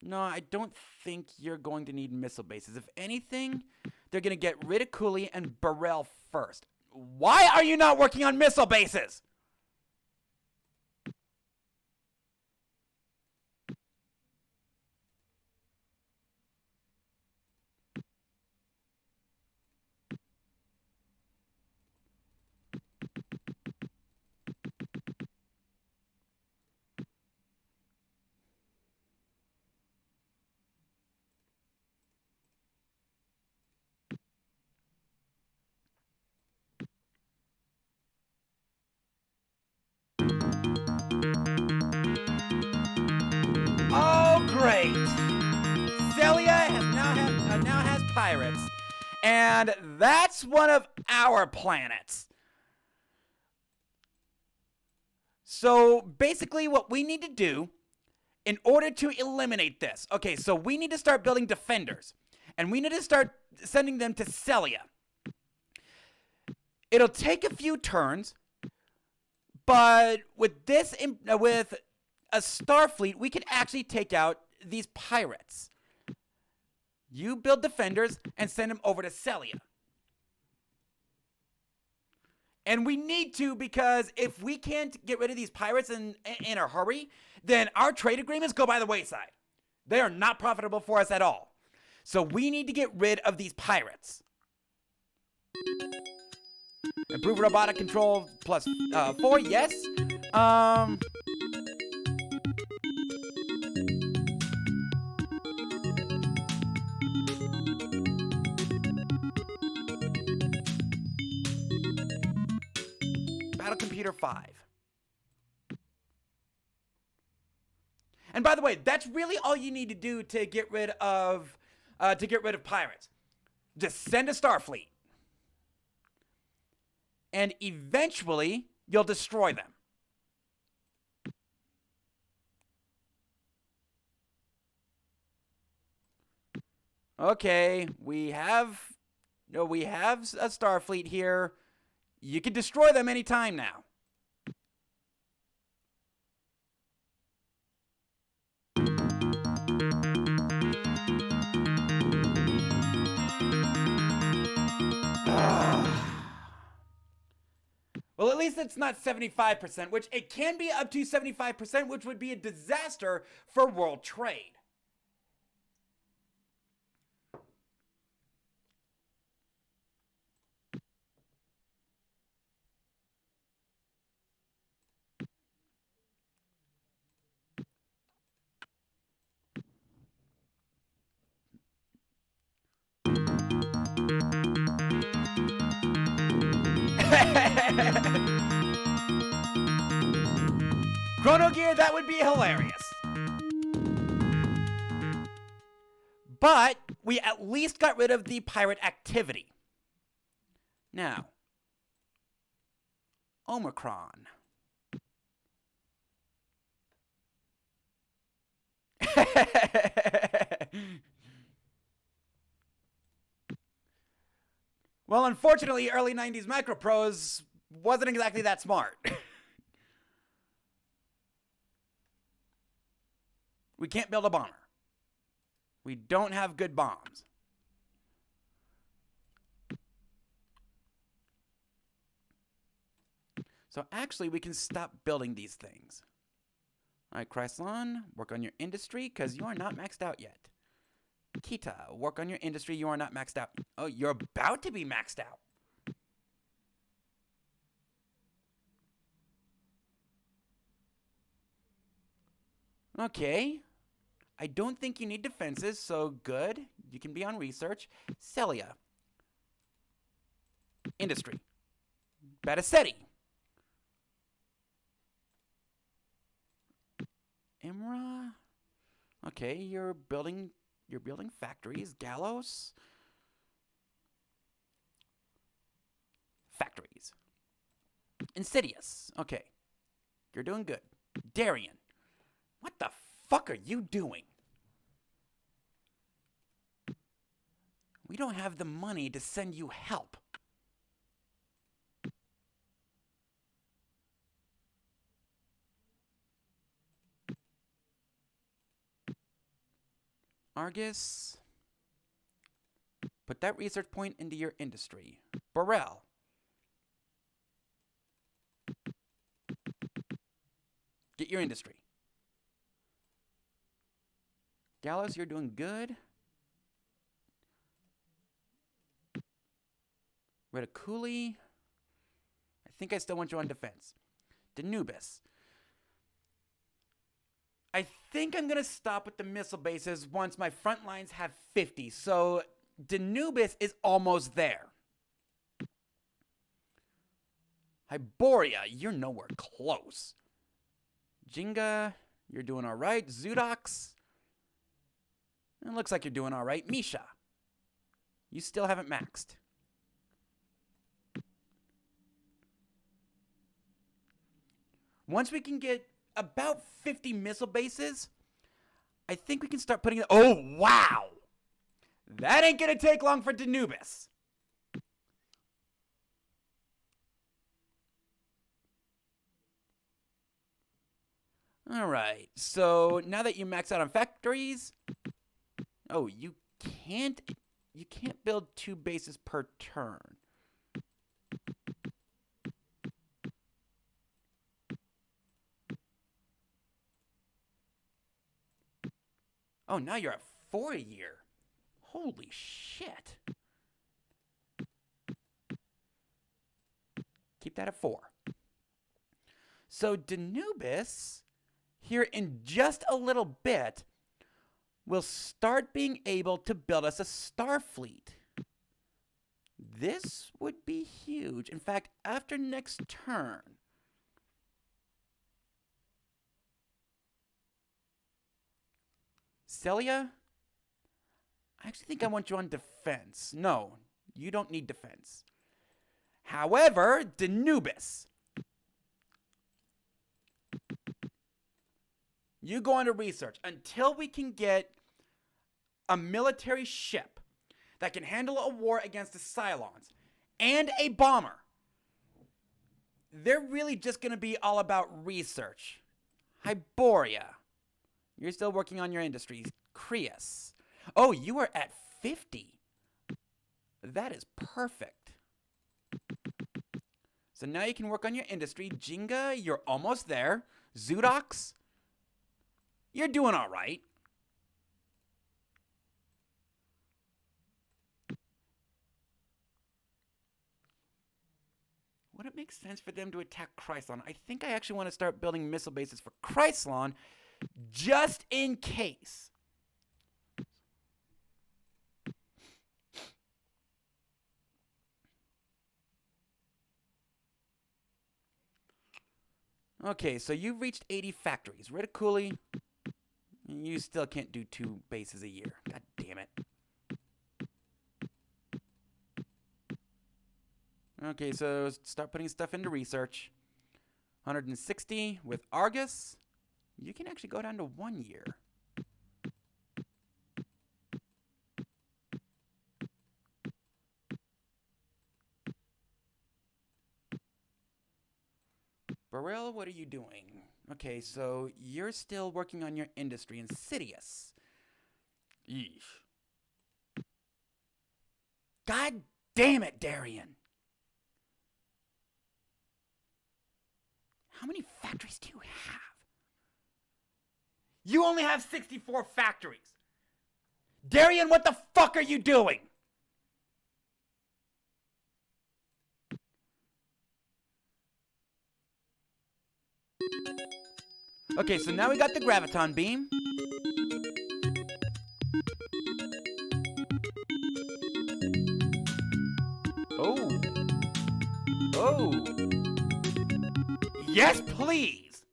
No, I don't think you're going to need missile bases. If anything, they're going to get Ridiculous and Burrell first. Why are you not working on missile bases? Oh, great! Celia now has pirates, and that's one of our planets. So basically, what we need to do in order to eliminate this, okay, so we need to start building defenders, and we need to start sending them to Celia. It'll take a few turns, but with this, with a Starfleet, we can actually take out these pirates. You build defenders and send them over to Celia. And we need to, because if we can't get rid of these pirates in a hurry, then our trade agreements go by the wayside. They are not profitable for us at all. So we need to get rid of these pirates. Improve robotic control plus 4, yes. Battle computer 5. And by the way, that's really all you need to do to get rid of pirates. Just send a Starfleet. And eventually, you'll destroy them. Okay, we have a Starfleet here. You can destroy them anytime now. Well, at least it's not 75%, which it can be up to 75%, which would be a disaster for world trade. Chrono Gear, that would be hilarious. But we at least got rid of the pirate activity. Now, Omicron. Well, unfortunately, early 90s Macroprose wasn't exactly that smart. We can't build a bomber. We don't have good bombs. So actually, we can stop building these things. All right, Chrysler, work on your industry because you are not maxed out yet. Kita, work on your industry. You are not maxed out. Oh, you're about to be maxed out. Okay. I don't think you need defenses, so good. You can be on research. Celia. Industry. Batisetti. Imra. Okay, you're building factories. Gallows. Factories. Insidious. Okay. You're doing good. Darian. What the fuck are you doing? We don't have the money to send you help. Argus. Put that research point into your industry. Burrell. Get your industry. Gallows, you're doing good. Reticuli. I think I still want you on defense. Danubis. I think I'm going to stop with the missile bases once my front lines have 50. So Danubis is almost there. Hyboria, you're nowhere close. Jinga, you're doing all right. Zudox, it looks like you're doing all right. Misha, you still haven't maxed. Once we can get about 50 missile bases, I think we can start putting it. Oh, wow. That ain't going to take long for Danubis. All right. So now that you max out on factories, oh, you can't build 2 bases per turn. Oh, now you're at 4 a year. Holy shit. Keep that at 4. So Danubis, here in just a little bit, will start being able to build us a star fleet. This would be huge. In fact, after next turn. Celia, I actually think I want you on defense. No, you don't need defense. However, Danubis, you go into research until we can get a military ship that can handle a war against the Cylons and a bomber. They're really just going to be all about research. Hyboria, you're still working on your industries. Creus, oh, you are at 50. That is perfect. So now you can work on your industry. Jinga, you're almost there. Zudox, you're doing all right. Would it make sense for them to attack Chrysler? I think I actually want to start building missile bases for Chrysler just in case. Okay, so you've reached 80 factories. Reticuli, you still can't do 2 bases a year. God damn it. Okay, so start putting stuff into research. 160 with Argus. You can actually go down to 1 year. Burrell, what are you doing? Okay, so you're still working on your industry. Insidious. Yeesh. God damn it, Darian. How many factories do you have? You only have 64 factories. Darian, what the fuck are you doing? Okay, so now we got the graviton beam. Oh. Oh. Yes, please.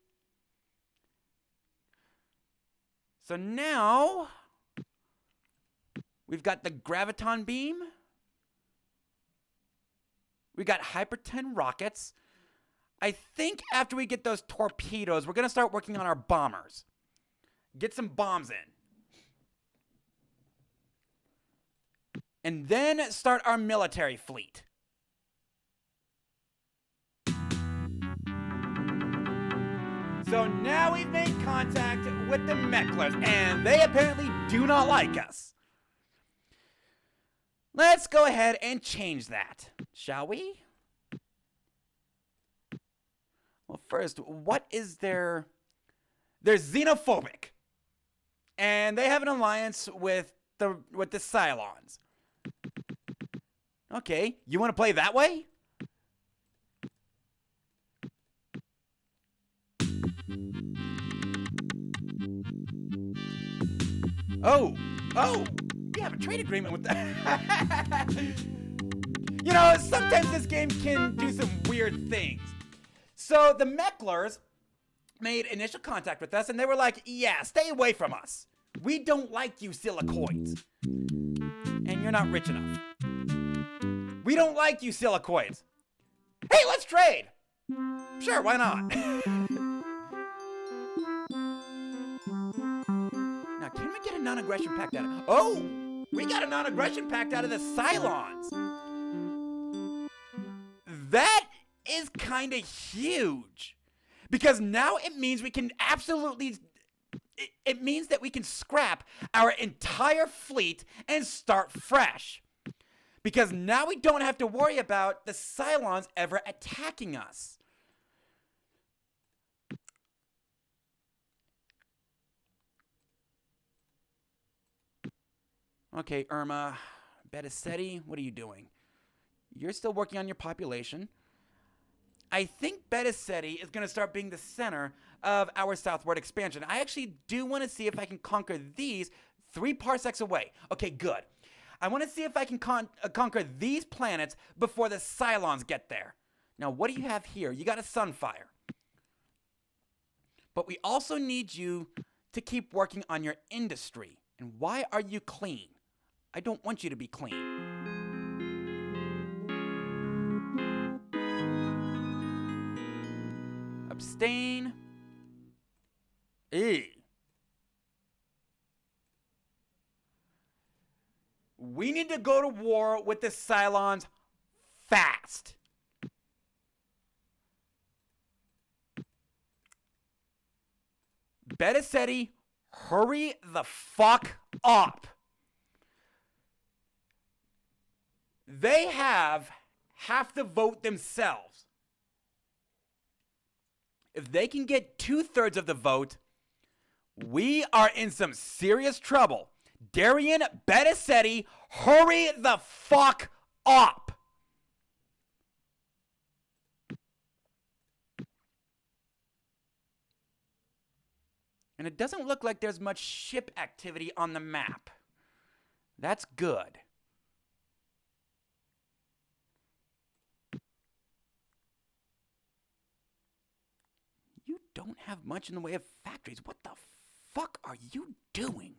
So now we've got the graviton beam. We got Hyper 10 rockets. I think after we get those torpedoes, we're going to start working on our bombers. Get some bombs in. And then start our military fleet. So now we've made contact with the Mechlers, and they apparently do not like us. Let's go ahead and change that, shall we? Well, first, what is their... They're xenophobic. And they have an alliance with the Cylons. Okay, you want to play that way? Oh, we have a trade agreement with that. You know, sometimes this game can do some weird things. So the Mechlers made initial contact with us, and they were like, yeah, stay away from us. We don't like you silicoids. And you're not rich enough. We don't like you silicoids. Hey, let's trade. Sure, why not? Now, can we get a non-aggression pact out of... Oh, we got a non-aggression pact out of the Cylons. That is kind of huge. Because now it means we can absolutely... It means that we can scrap our entire fleet and start fresh. Because now we don't have to worry about the Cylons ever attacking us. Okay, Irma, Bettisetti, what are you doing? You're still working on your population. I think Bettisetti is going to start being the center of our southward expansion. I actually do want to see if I can conquer these 3 parsecs away. Okay, good. I want to see if I can conquer these planets before the Cylons get there. Now, what do you have here? You got a Sunfire. But we also need you to keep working on your industry. And why are you clean? I don't want you to be clean. Abstain. We need to go to war with the Cylons fast. Bettisetti, hurry the fuck up. They have half the vote themselves. If they can get 2/3 of the vote, we are in some serious trouble. Darian, Bettisetti, hurry the fuck up. And it doesn't look like there's much ship activity on the map. That's good. You don't have much in the way of factories. What the fuck are you doing?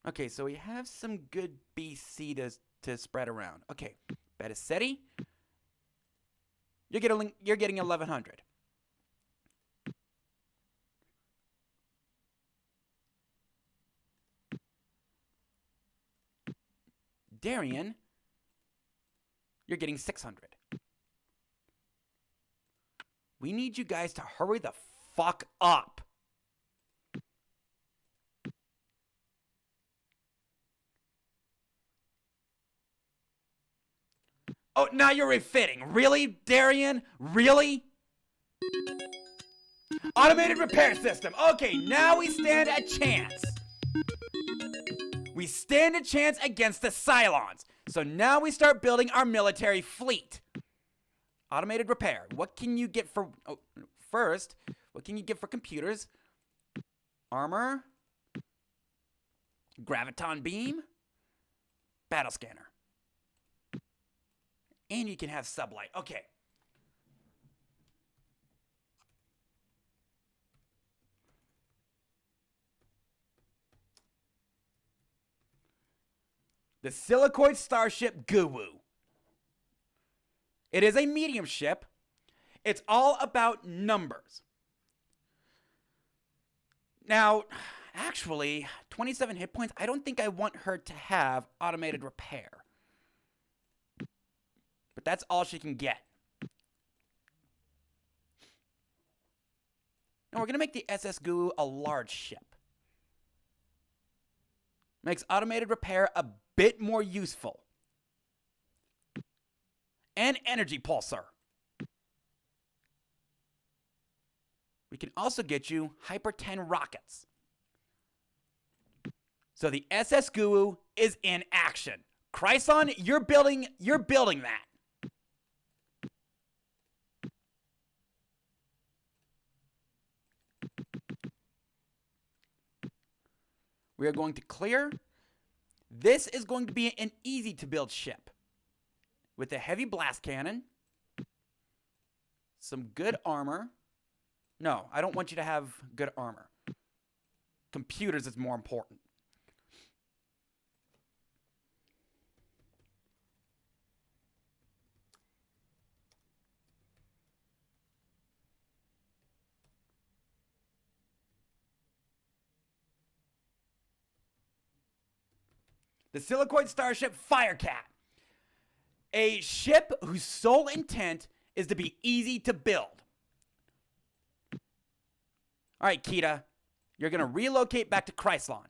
Okay, so we have some good BC to spread around. Okay, Bettisetti, you're getting 1100. Darien, you're getting 600. We need you guys to hurry the fuck up. Oh, now you're refitting. Really, Darien? Really? Automated repair system. Okay, now we stand a chance. We stand a chance against the Cylons. So now we start building our military fleet. Automated repair. What can you get for... Oh, first, what can you get for computers? Armor. Graviton beam. Battle scanner. And you can have sublight. Okay. The Silicoid Starship Goo-Woo. It is a medium ship. It's all about numbers. Now, actually, 27 hit points. I don't think I want her to have automated repair. But that's all she can get. Now we're going to make the SS Goo a large ship. Makes automated repair a bit more useful. And energy pulsar. We can also get you Hyper 10 rockets. So the SS Goo is in action. Chrysson, you're building that. We are going to clear. This is going to be an easy to build ship. With a heavy blast cannon. Some good armor. No, I don't want you to have good armor. Computers is more important. The Silicoid Starship Firecat. A ship whose sole intent is to be easy to build. All right, Kita, you're going to relocate back to Chrysson.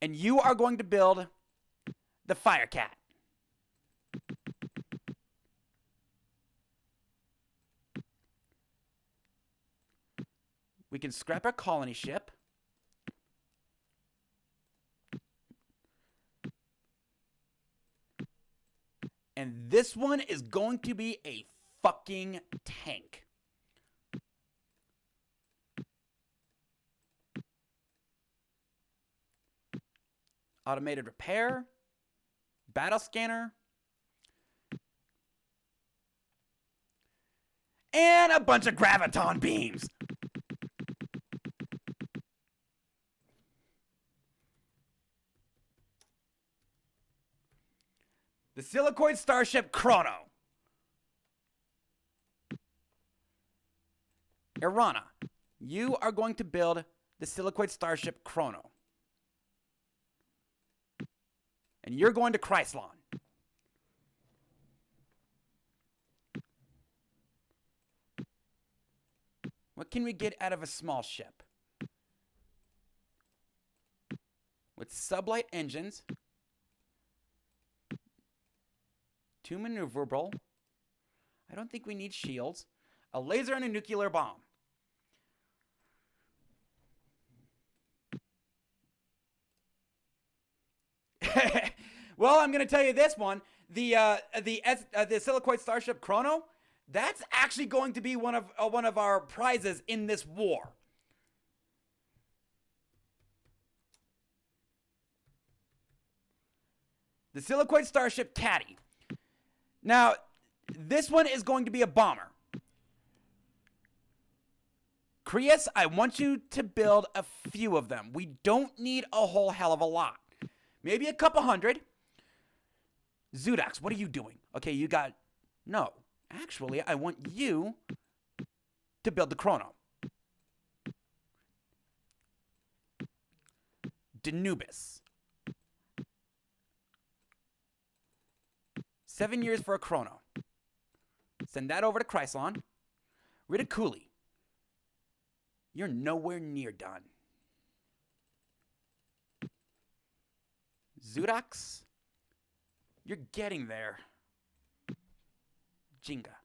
And you are going to build the Firecat. We can scrap our colony ship. And this one is going to be a fucking tank. Automated repair. Battle scanner. And a bunch of graviton beams. The Silicoid Starship Chrono. Irana, you are going to build the Silicoid Starship Chrono. And you're going to Chrysson. What can we get out of a small ship? With sublight engines. 2 maneuverable. I don't think we need shields. A laser and a nuclear bomb. Well, I'm going to tell you this one. The Silicoid Starship Chrono, that's actually going to be one of our prizes in this war. The Silicoid Starship Caddy. Now, this one is going to be a bomber. Krias, I want you to build a few of them. We don't need a whole hell of a lot. Maybe a couple hundred. Zudax, what are you doing? Okay, you got... No. Actually, I want you to build the Chrono. Danubis. 7 years for a chrono. Send that over to Chrysler. Ridiculi, you're nowhere near done. Zudax, you're getting there. Jinga,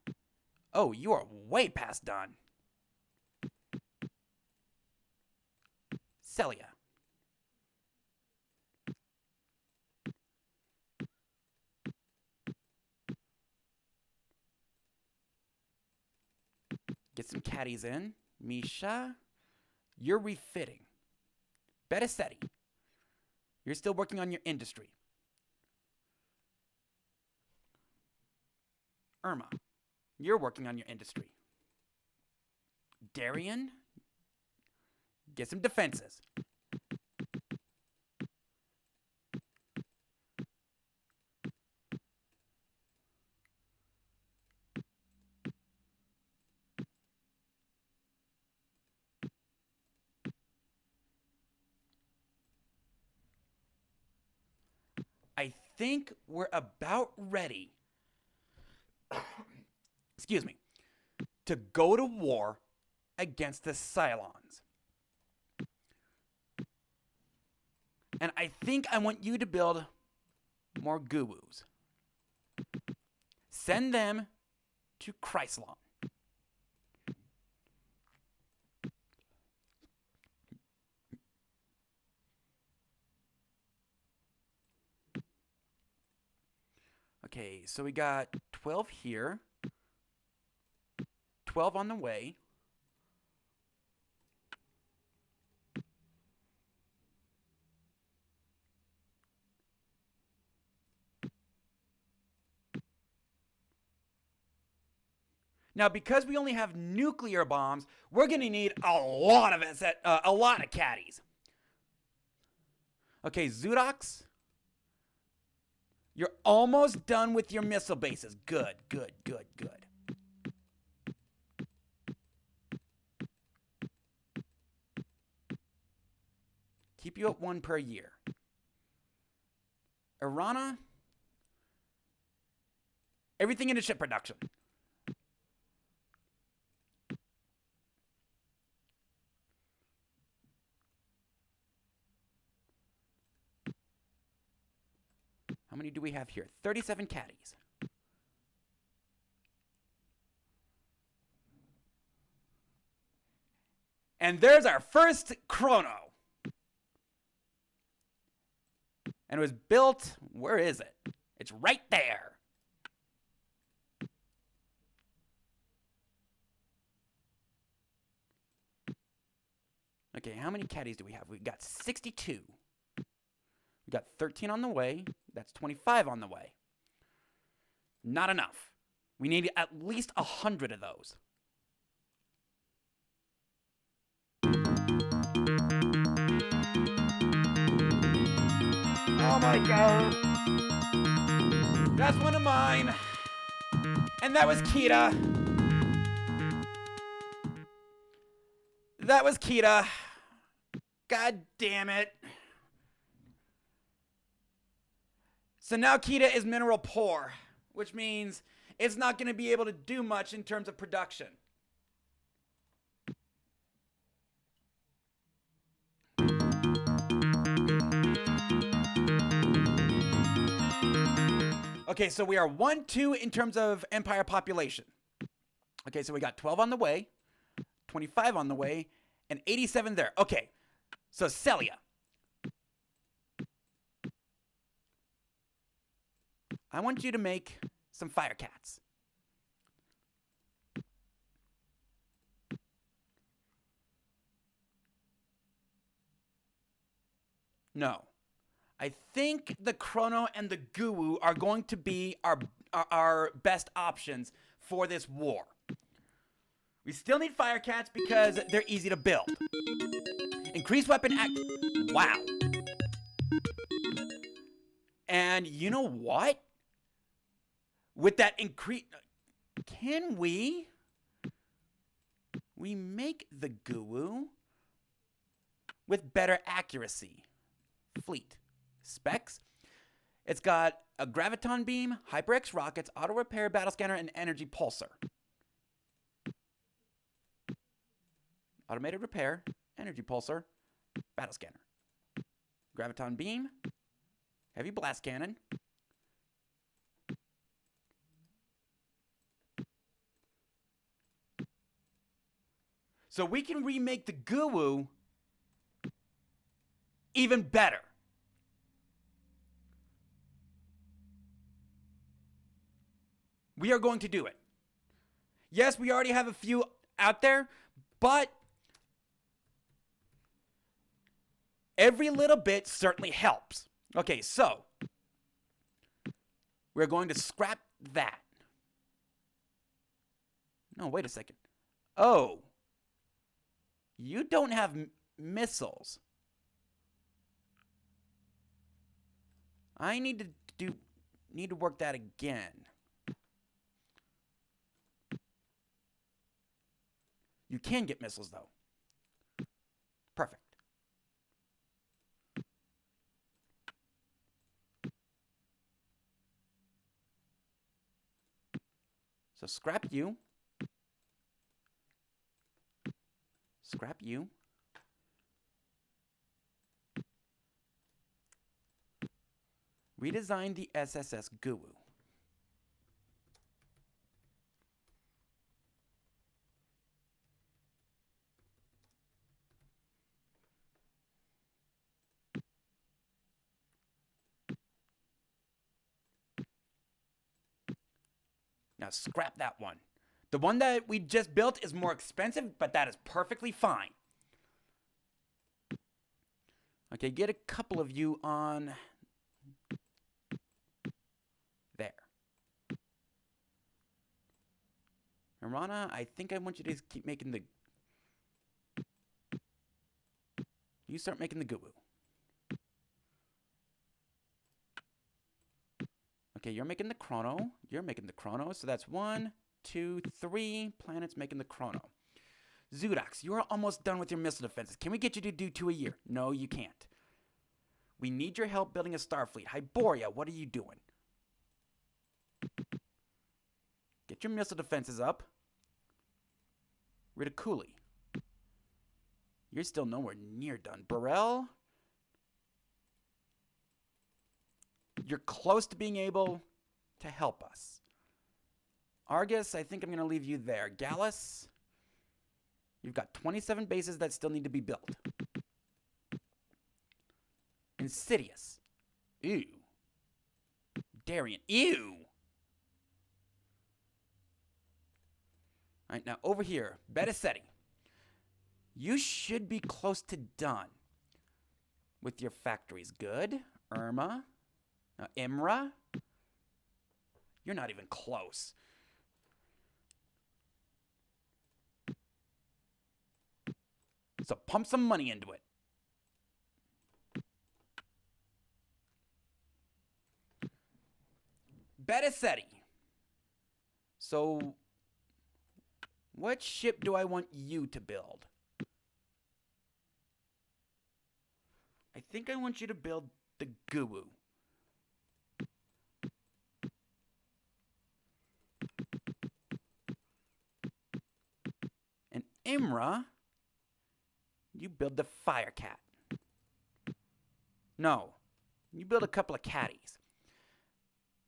oh, you are way past done. Celia, get some caddies in. Misha, you're refitting. Bettisetti, you're still working on your industry. Irma, you're working on your industry. Darian, get some defenses. I think we're about ready, excuse me, to go to war against the Cylons. And I think I want you to build more goo-woos. Send them to Chrysler. Okay, so we got 12 here, 12 on the way. Now, because we only have nuclear bombs, we're going to need a lot of caddies. Okay, Zudax, you're almost done with your missile bases. Good, good, good, good. Keep you at 1 per year. Irana, everything into ship production. How many do we have here? 37 caddies. And there's our first chrono. And it was built, where is it? It's right there. Okay, how many caddies do we have? We've got 62. We got 13 on the way. That's 25 on the way. Not enough. We need at least 100 of those. Oh my god. That's one of mine. And that was Kita. That was Kita. God damn it. So now Kita is mineral poor, which means it's not going to be able to do much in terms of production. Okay, so we are 1-2 in terms of empire population. Okay, so we got 12 on the way, 25 on the way, and 87 there. Okay, so Celia. I want you to make some fire cats. No. I think the Chrono and the Goo are going to be our best options for this war. We still need fire cats because they're easy to build. Increased weapon act. Wow. And you know what? With that increase, can we make the Goo with better accuracy? Fleet specs. It's got a graviton beam, HyperX rockets, auto repair, battle scanner, and energy pulsar. Automated repair, energy pulsar, battle scanner. Graviton beam, heavy blast cannon. So we can remake the GOOOOO even better. We are going to do it. Yes, we already have a few out there, but every little bit certainly helps. Okay, so we're going to scrap that. No, wait a second. Oh, you don't have missiles. I need to work that again. You can get missiles though. Perfect. So scrap you. Scrap you. Redesign the SSS GOOOOO. Now scrap that one. The one that we just built is more expensive, but that is perfectly fine. Okay, get a couple of you on there. Mirana, I think I want you to keep making the... You start making the GOOOOO. Okay, you're making the chrono. You're making the chrono. So that's 1, 2, 3 planets making the chrono. Zudax, you're almost done with your missile defenses. Can we get you to do 2 a year? No, you can't. We need your help building a starfleet. Hyboria, what are you doing? Get your missile defenses up. Ridiculii, you're still nowhere near done. Burrell, you're close to being able to help us. Argus, I think I'm going to leave you there. Gallus, you've got 27 bases that still need to be built. Insidious. Ew. Darien. Ew. All right, now over here, Betisetti. You should be close to done with your factories. Good. Irma. Now, Imra. You're not even close. So pump some money into it. Betisetti. So, what ship do I want you to build? I think I want you to build the GOOOOO. And Imra, you build the Firecat. No, you build a couple of caddies.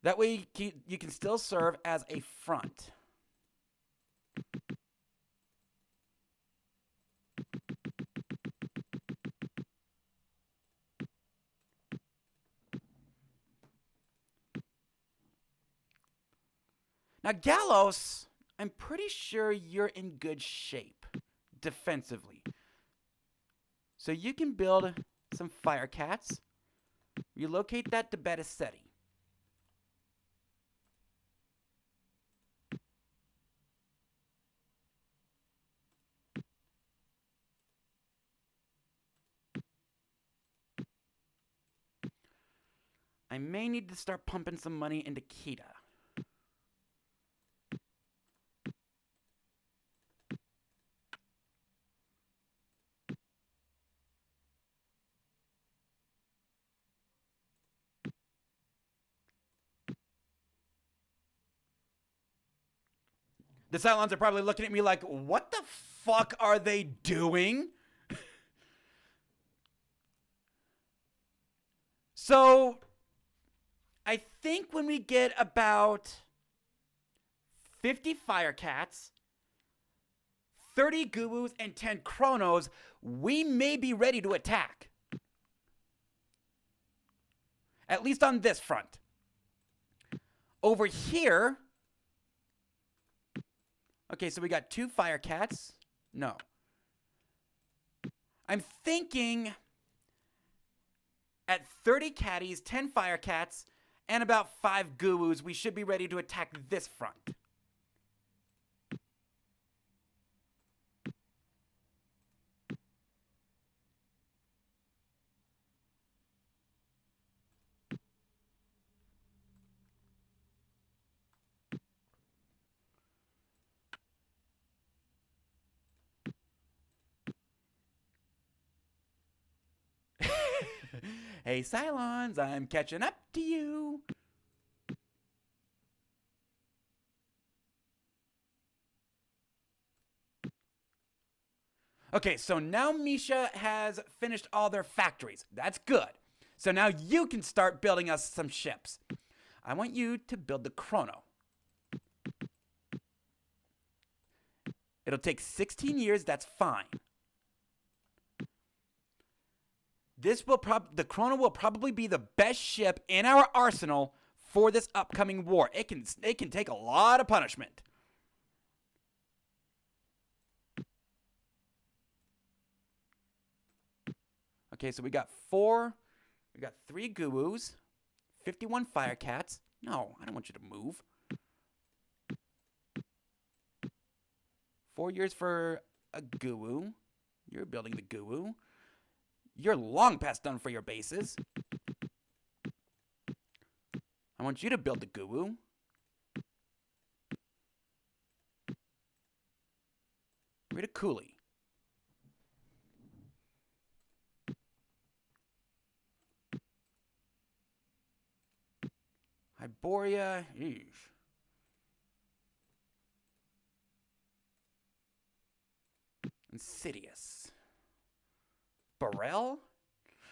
That way you can still serve as a front. Now, Gallos, I'm pretty sure you're in good shape defensively. So you can build some Firecats. Relocate that to Betisetti. I may need to start pumping some money into Kita. The Cylons are probably looking at me like, what the fuck are they doing? So, I think when we get about 50 Firecats, 30 Gurus, and 10 Chronos, we may be ready to attack. At least on this front. Over here... Okay, so we got 2 Firecats. No. I'm thinking... At 30 Catties, 10 Firecats, and about 5 Gurus, we should be ready to attack this front. Hey, Cylons, I'm catching up to you. Okay, so now Misha has finished all their factories. That's good. So now you can start building us some ships. I want you to build the Chrono. It'll take 16 years, that's fine. The Chrono will probably be the best ship in our arsenal for this upcoming war. It can take a lot of punishment. Okay, so we got 3 Gurus, 51 Firecats. No, I don't want you to move. 4 years for a Guru. You're building the Guru. You're long past done for your bases. I want you to build the Guru. Rid of Cooley. Hyboria. Eesh. Insidious. Burrell?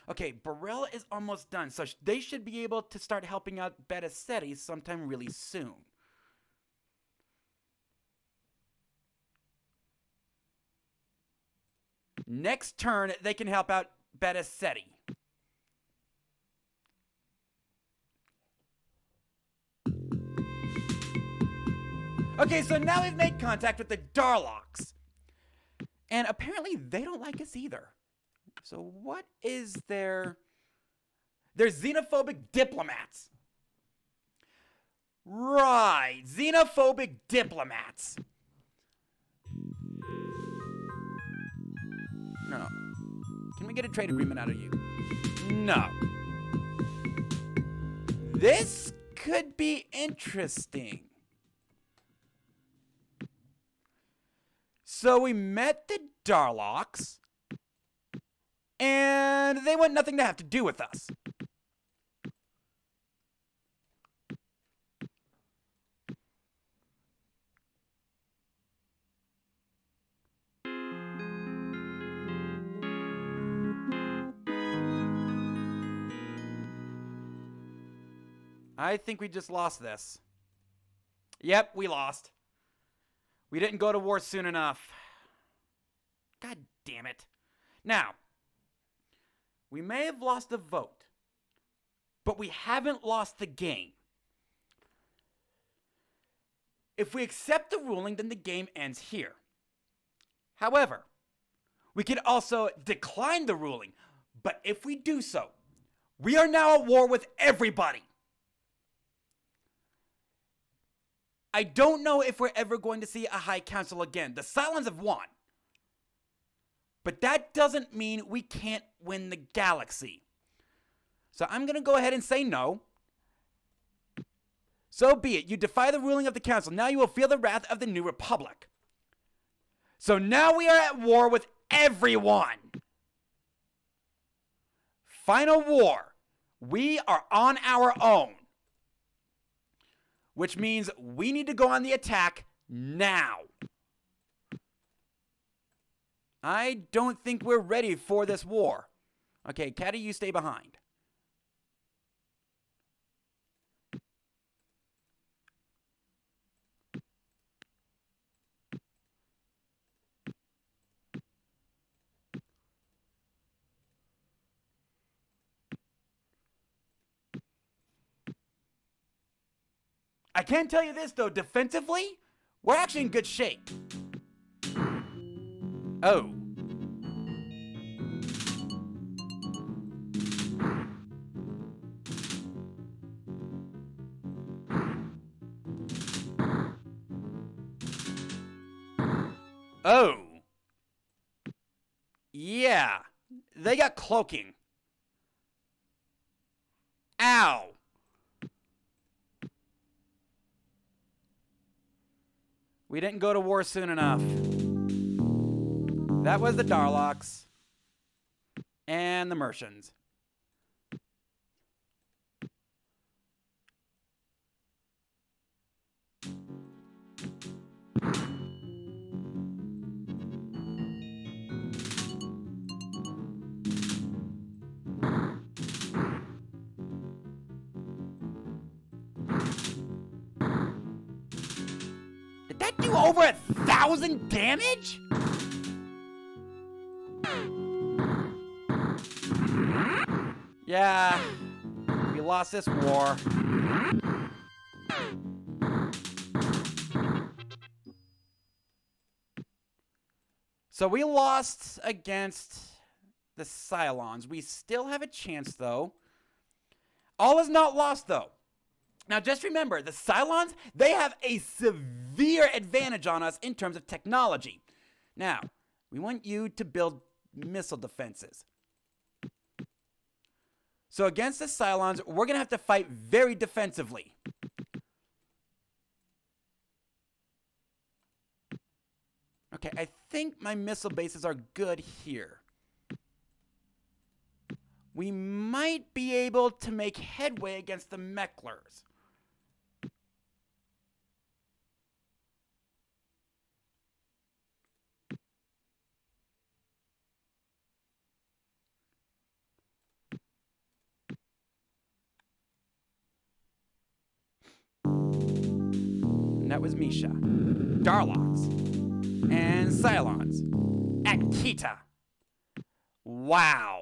Okay, Burrell is almost done, so they should be able to start helping out Beta Ceres sometime really soon. Next turn, they can help out Beta Ceres. Okay, so now we've made contact with the Darlocks. And apparently they don't like us either. So what is their... They're xenophobic diplomats. Right, xenophobic diplomats. No. Can we get a trade agreement out of you? No. This could be interesting. So we met the Darlocks, and they want nothing to have to do with us. I think we just lost this. Yep, we lost. We didn't go to war soon enough. God damn it. Now, we may have lost the vote, but we haven't lost the game. If we accept the ruling, then the game ends here. However, we could also decline the ruling, but if we do so, we are now at war with everybody. I don't know if we're ever going to see a High Council again. The Cylons have won. But that doesn't mean we can't win the galaxy. So I'm going to go ahead and say no. So be it. You defy the ruling of the Council. Now you will feel the wrath of the New Republic. So now we are at war with everyone. Final war. We are on our own. Which means we need to go on the attack now. I don't think we're ready for this war. Okay, Caddy, you stay behind. I can tell you this, though. Defensively, we're actually in good shape. Oh. Oh. Yeah. They got cloaking. Ow. We didn't go to war soon enough. That was the Darlocks. And the Mercians. Did that do over 1,000 damage? Yeah, we lost this war. So we lost against the Cylons. We still have a chance, though. All is not lost, though. Now, just remember, the Cylons, they have a severe advantage on us in terms of technology. Now, we want you to build missile defenses. So against the Cylons, we're going to have to fight very defensively. Okay, I think my missile bases are good here. We might be able to make headway against the Mechlers. And that was Misha. Darlocks. And Cylons. At Kita. Wow.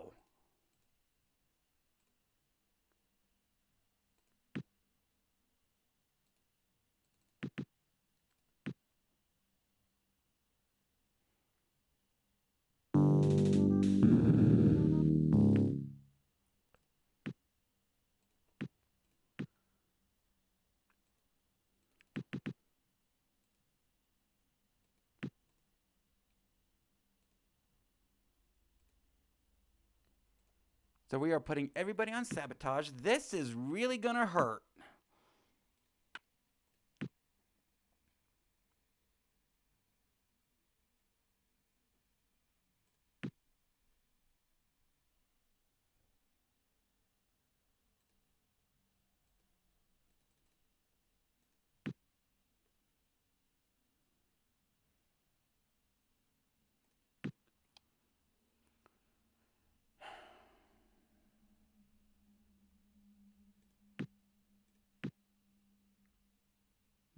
So we are putting everybody on sabotage. This is really gonna hurt.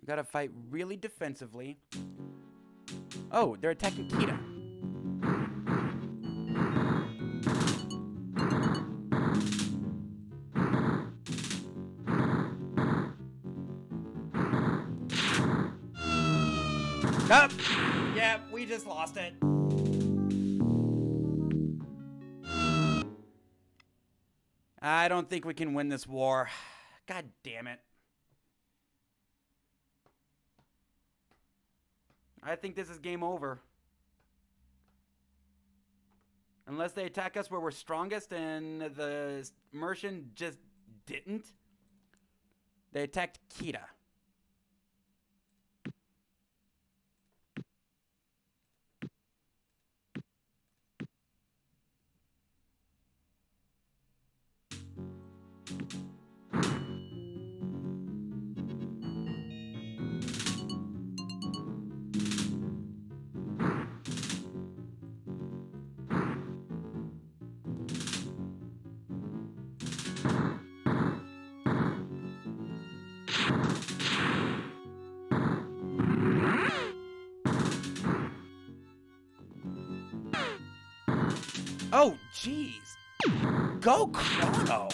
We gotta fight really defensively. Oh, they're attacking Kita. Oh, yeah, we just lost it. I don't think we can win this war. God damn it. I think this is game over. Unless they attack us where we're strongest and the Mercian just didn't. They attacked Kita. Oh, jeez. Go, Chrono.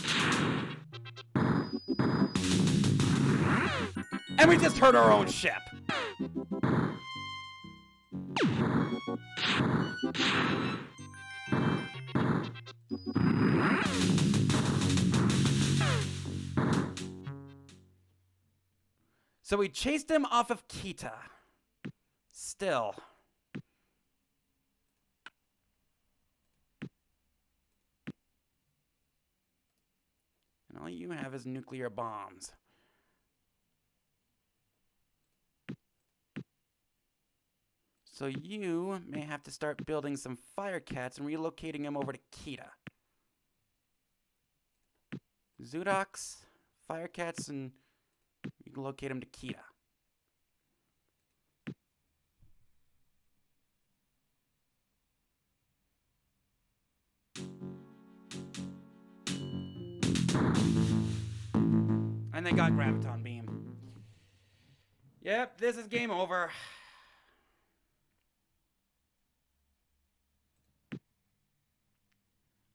And we just hurt our own ship. So we chased him off of Kita. Still. And all you have is nuclear bombs. So you may have to start building some Firecats and relocating them over to Kita. Zoodox, Firecats, and you can locate them to Kita. And they got Graviton Beam. Yep, this is game over.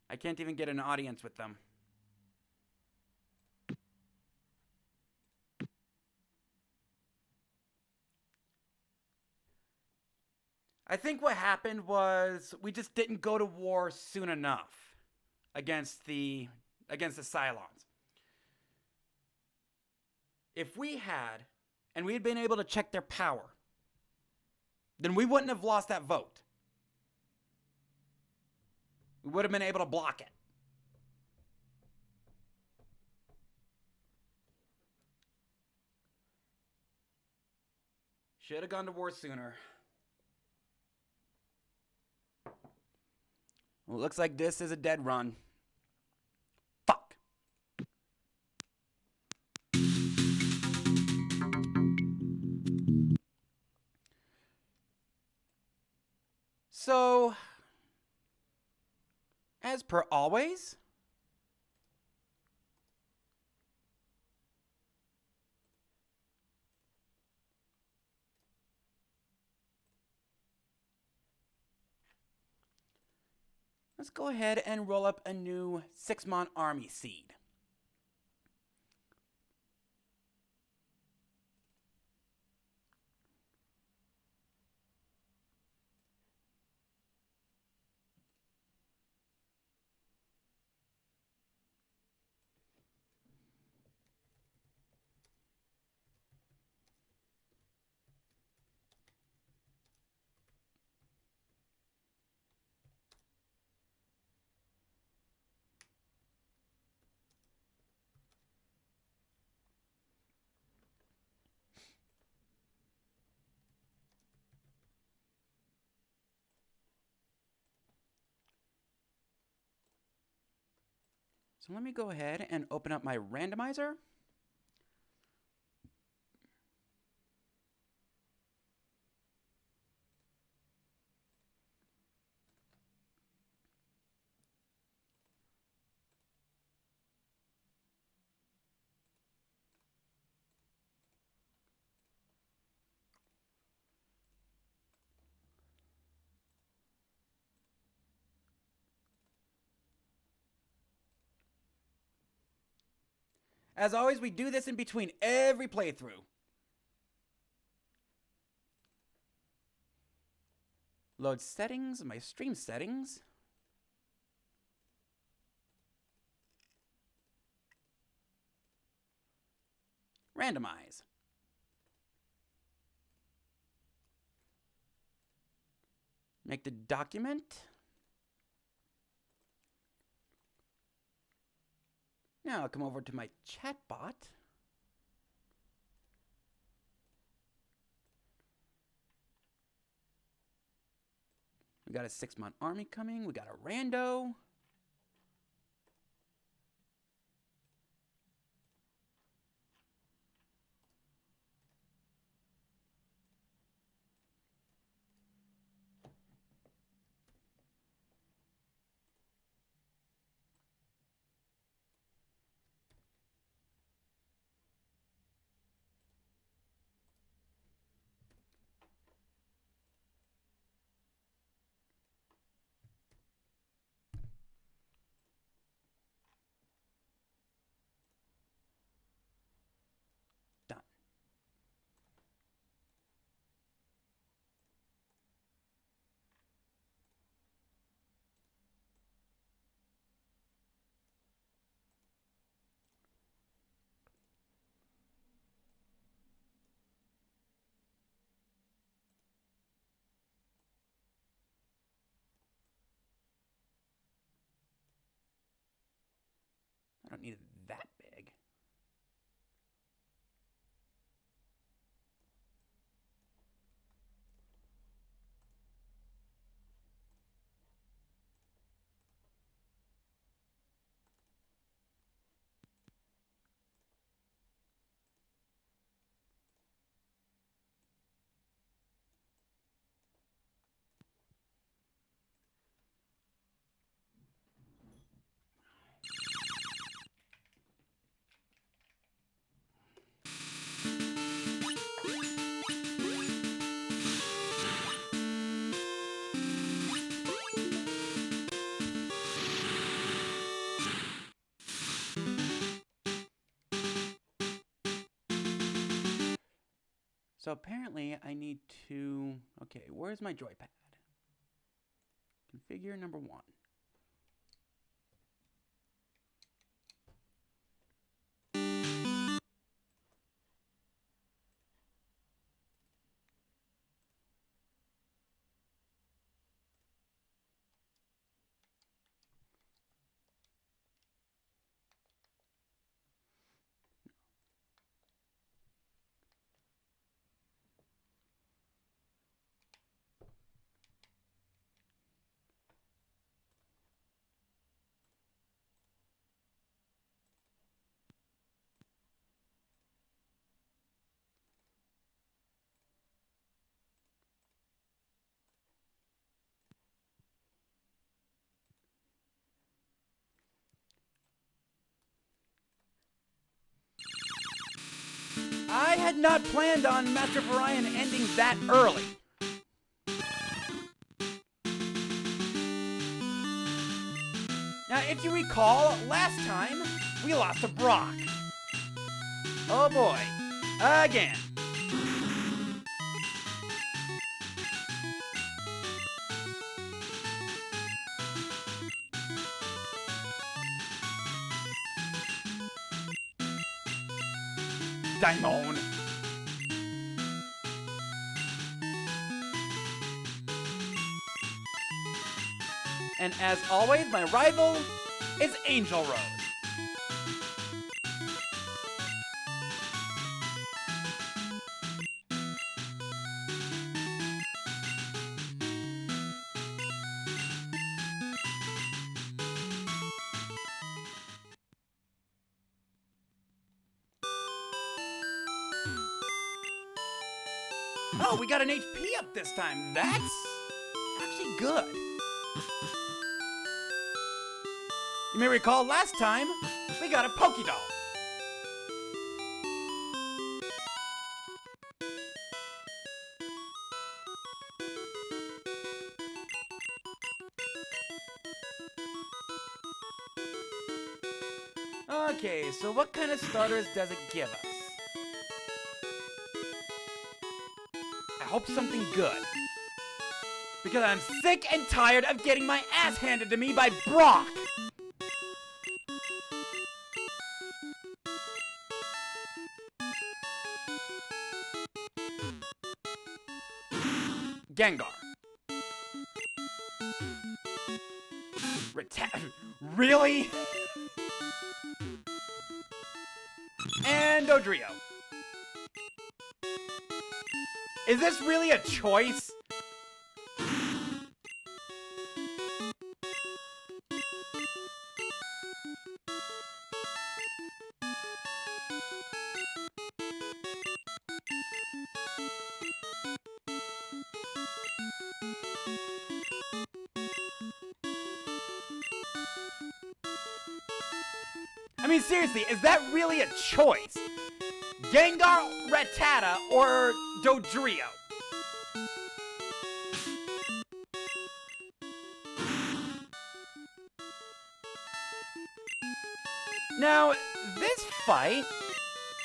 I can't even get an audience with them. I think what happened was we just didn't go to war soon enough against the Cylons. If we had, and we had been able to check their power, then we wouldn't have lost that vote. We would have been able to block it. Should have gone to war sooner. Well, it looks like this is a dead run. Fuck. So, as per always, let's go ahead and roll up a new 6-mon army seed. So let me go ahead and open up my randomizer. As always, we do this in between every playthrough. Load settings, my stream settings. Randomize. Make the document. Now I'll come over to my chatbot. We got a 6-mon army coming. We got a rando. need it that big. So apparently I need to, okay, where's my joypad? Configure number 1. I had not planned on Master of Orion ending that early. Now, if you recall, last time, we lost to Brock. Oh boy. Again. Daimon. And as always, my rival is Angel Rose. Oh, we got an HP up this time. That's actually good. You may recall last time, we got a Pokédoll. Okay, so what kind of starters does it give us? I hope something good. Because I'm sick and tired of getting my ass handed to me by Brock! Gengar. Really? And Dodrio. Is this really a choice? I mean, seriously, is that really a choice? Gengar, Rattata, or Dodrio? Now, this fight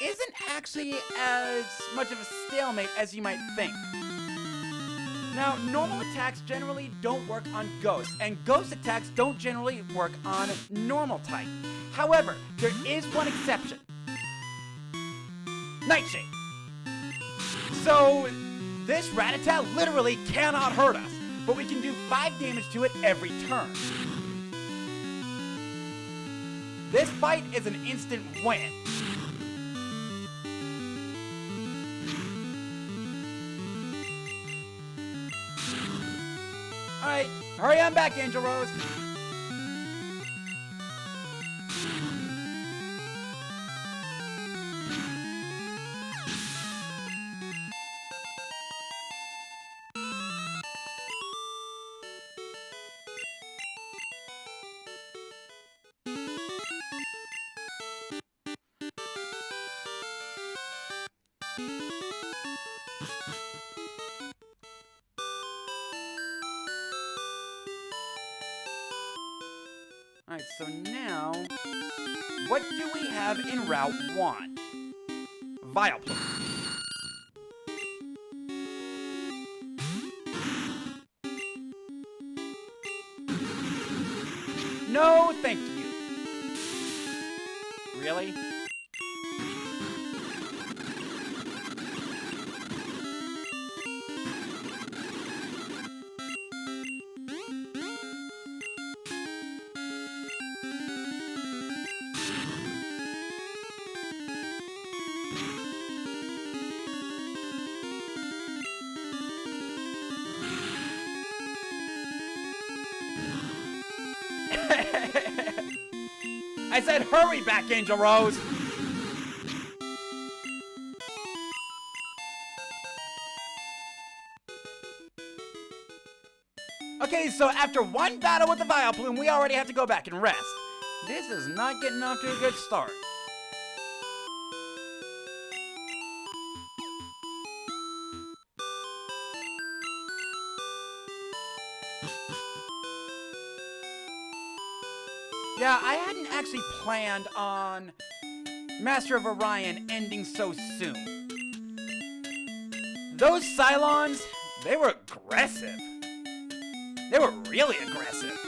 isn't actually as much of a stalemate as you might think. Now, normal attacks generally don't work on ghosts, and ghost attacks don't generally work on normal type. However, there is one exception. Nightshade. So, this Rattata literally cannot hurt us, but we can do 5 damage to it every turn. This fight is an instant win. Alright, hurry on back, Angel Rose. Alright, so now, what do we have in Route 1? Vileplume. No, thank you. Really? I said hurry back, Angel Rose! Okay, so after one battle with the Vileplume, we already have to go back and rest. This is not getting off to a good start. Yeah, I hadn't actually planned on Master of Orion ending so soon. Those Cylons, they were aggressive. They were really aggressive.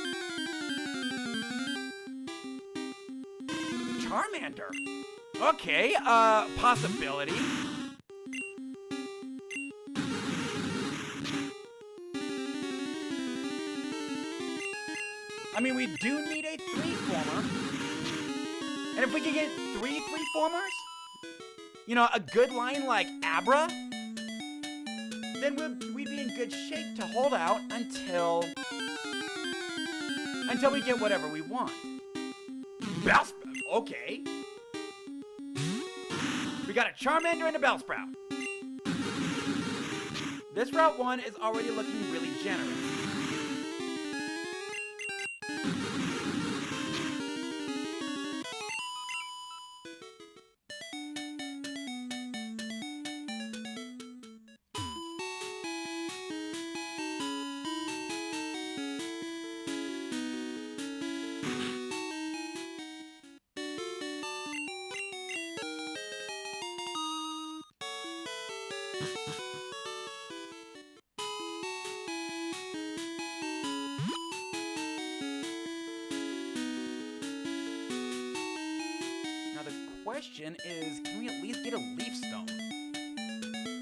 Charmander. Okay, possibility. I mean, we do need a 3-former. And if we can get 3 3-formers, you know, a good line like Abra, then we'd be in good shape to hold out until we get whatever we want. Bellsprout, okay. We got a Charmander and a Bellsprout. This Route 1 is already looking really generous. Question is, can we at least get a Leaf Stone?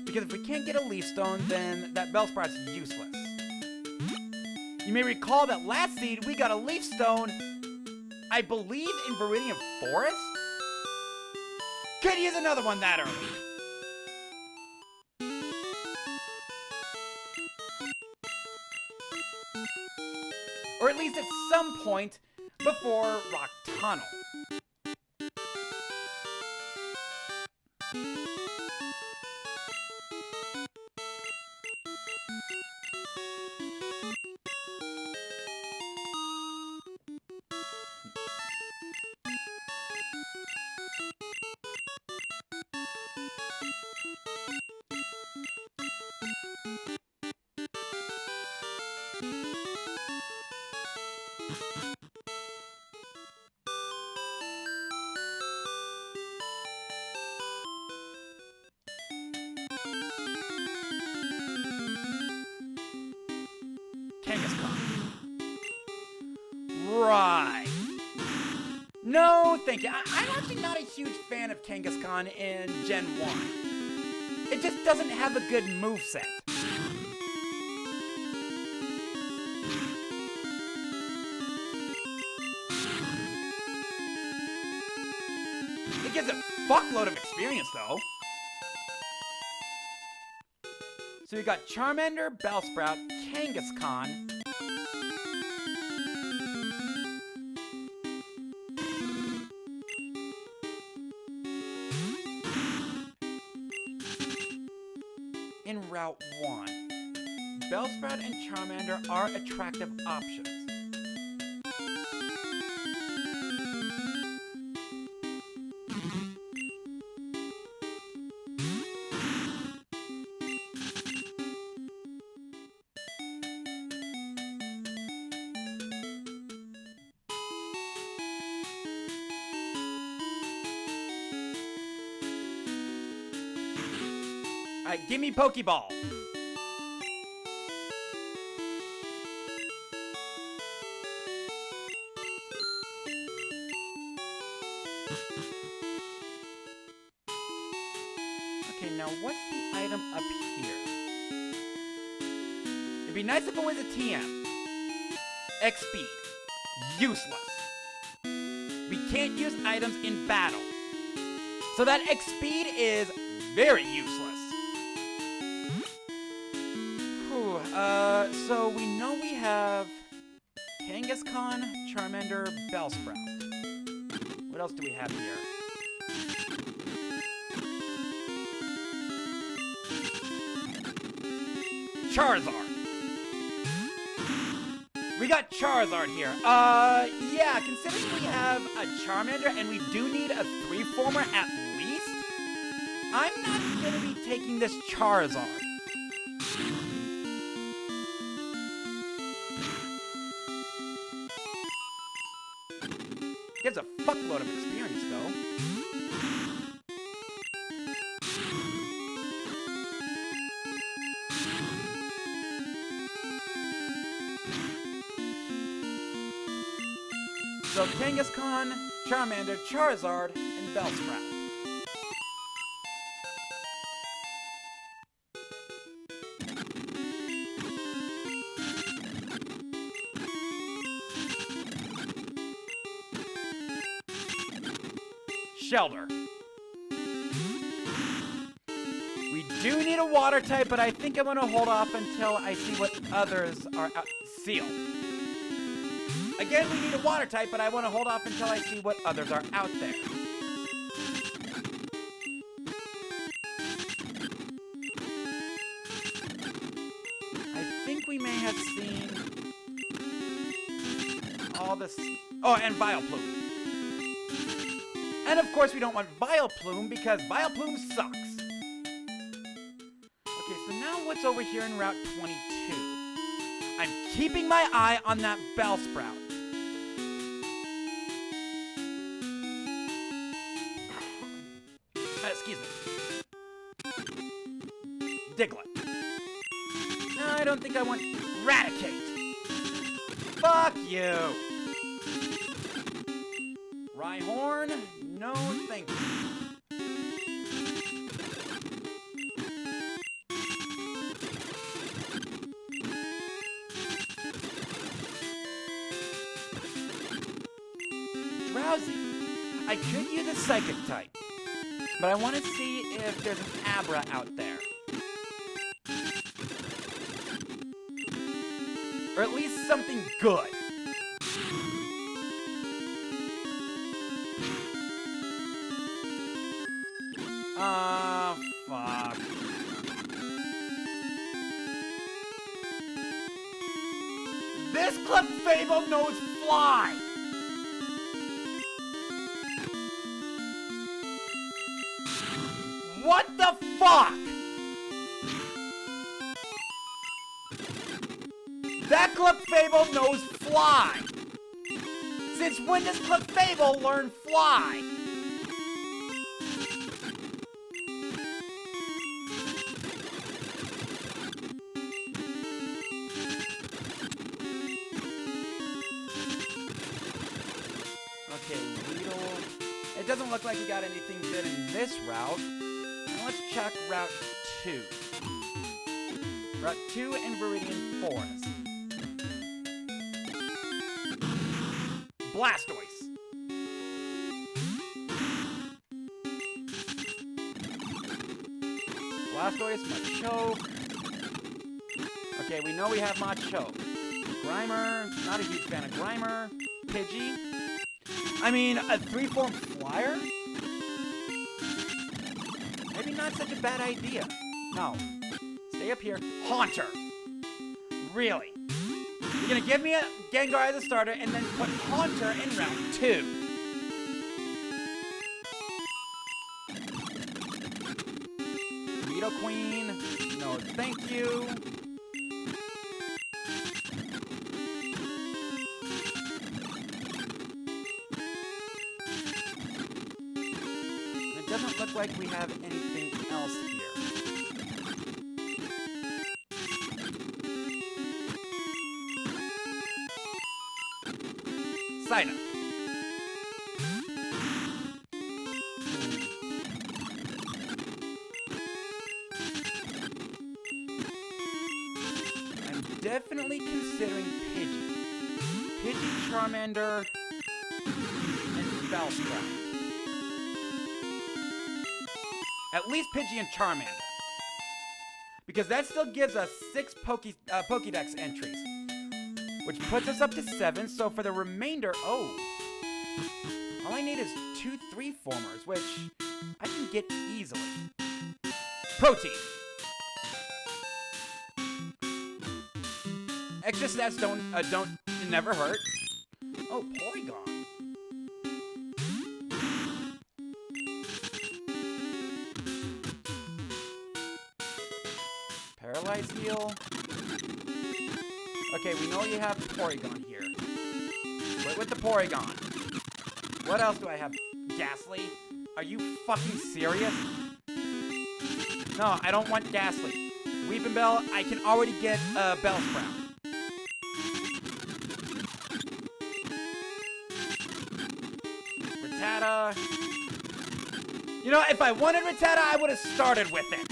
Because if we can't get a Leaf Stone, then that Bellsprout's useless. You may recall that last seed we got a Leaf Stone, I believe in Viridian Forest? Could use another one that early. Or at least at some point before Rock Tunnel. Right. No, thank you. I'm actually not a huge fan of Kangaskhan in Gen 1. It just doesn't have a good moveset. It gives a fuckload of experience, though. So we got Charmander, Bellsprout, Kangaskhan. In Route 1. Bellsprout and Charmander are attractive options. Alright, give me Pokeball. Okay, now what's the item up here? It'd be nice if it was a TM. X-Speed. Useless. We can't use items in battle. So that X-Speed is very useless. Whew, so we know we have Kangaskhan, Charmander, Bellsprout. What else do we have here? Charizard. We got Charizard here. Yeah, considering we have a Charmander and we do need a 3-former at least, I'm not gonna be taking this Charizard. Gives a fuckload of experience, though. So Kangaskhan, Charmander, Charizard, and Bellsprout. Shelter. We do need a water type, but I think I'm gonna hold off until I see what others are out. Seal. Again, we need a water type, but I want to hold off until I see what others are out there. I think we may have seen all this. Oh, and Vileplume. And of course, we don't want Vileplume because Vileplume sucks. Okay, so now what's over here in Route 22? I'm keeping my eye on that Bellsprout. Excuse me. Diglett. No, I don't think I want Raticate. Fuck you. Rhyhorn? No, thank you. Drowsy. I could use a Psychic type, but I want to see if there's an Abra out there. Or at least something good. Fuck. This Clefable knows Fly! What the fuck? That Clefable knows Fly! Since when does Clefable learn Fly? Okay, Weedle. It doesn't look like we got anything good in this route. Now let's check Route 2. Route 2 and Viridian Forest. Blastoise. Blastoise, Machoke. Okay, we know we have Machoke. Grimer, not a huge fan of Grimer. Pidgey. I mean, a 3-form flyer? Maybe not such a bad idea. No. Stay up here. Haunter. Really? You're gonna give me a Gengar as a starter and then put Haunter in round 2. Nidoqueen. No, thank you. It doesn't look like we have anything else here. Psyduck. I'm definitely considering Pidgey. Pidgey, Charmander, and Bellsprout. At least Pidgey and Charmander. Because that still gives us 6 Pokédex entries. Which puts us up to 7, so for the remainder, all I need is 2 3-formers, which I can get easily. Protein. Extra stats don't never hurt. Oh, Porygon. Paralyze heal. Okay, we know you have Porygon here. Wait with the Porygon. What else do I have? Ghastly? Are you fucking serious? No, I don't want Ghastly. Weeping Bell, I can already get Bellsprout. Rattata. You know, if I wanted Rattata, I would have started with it.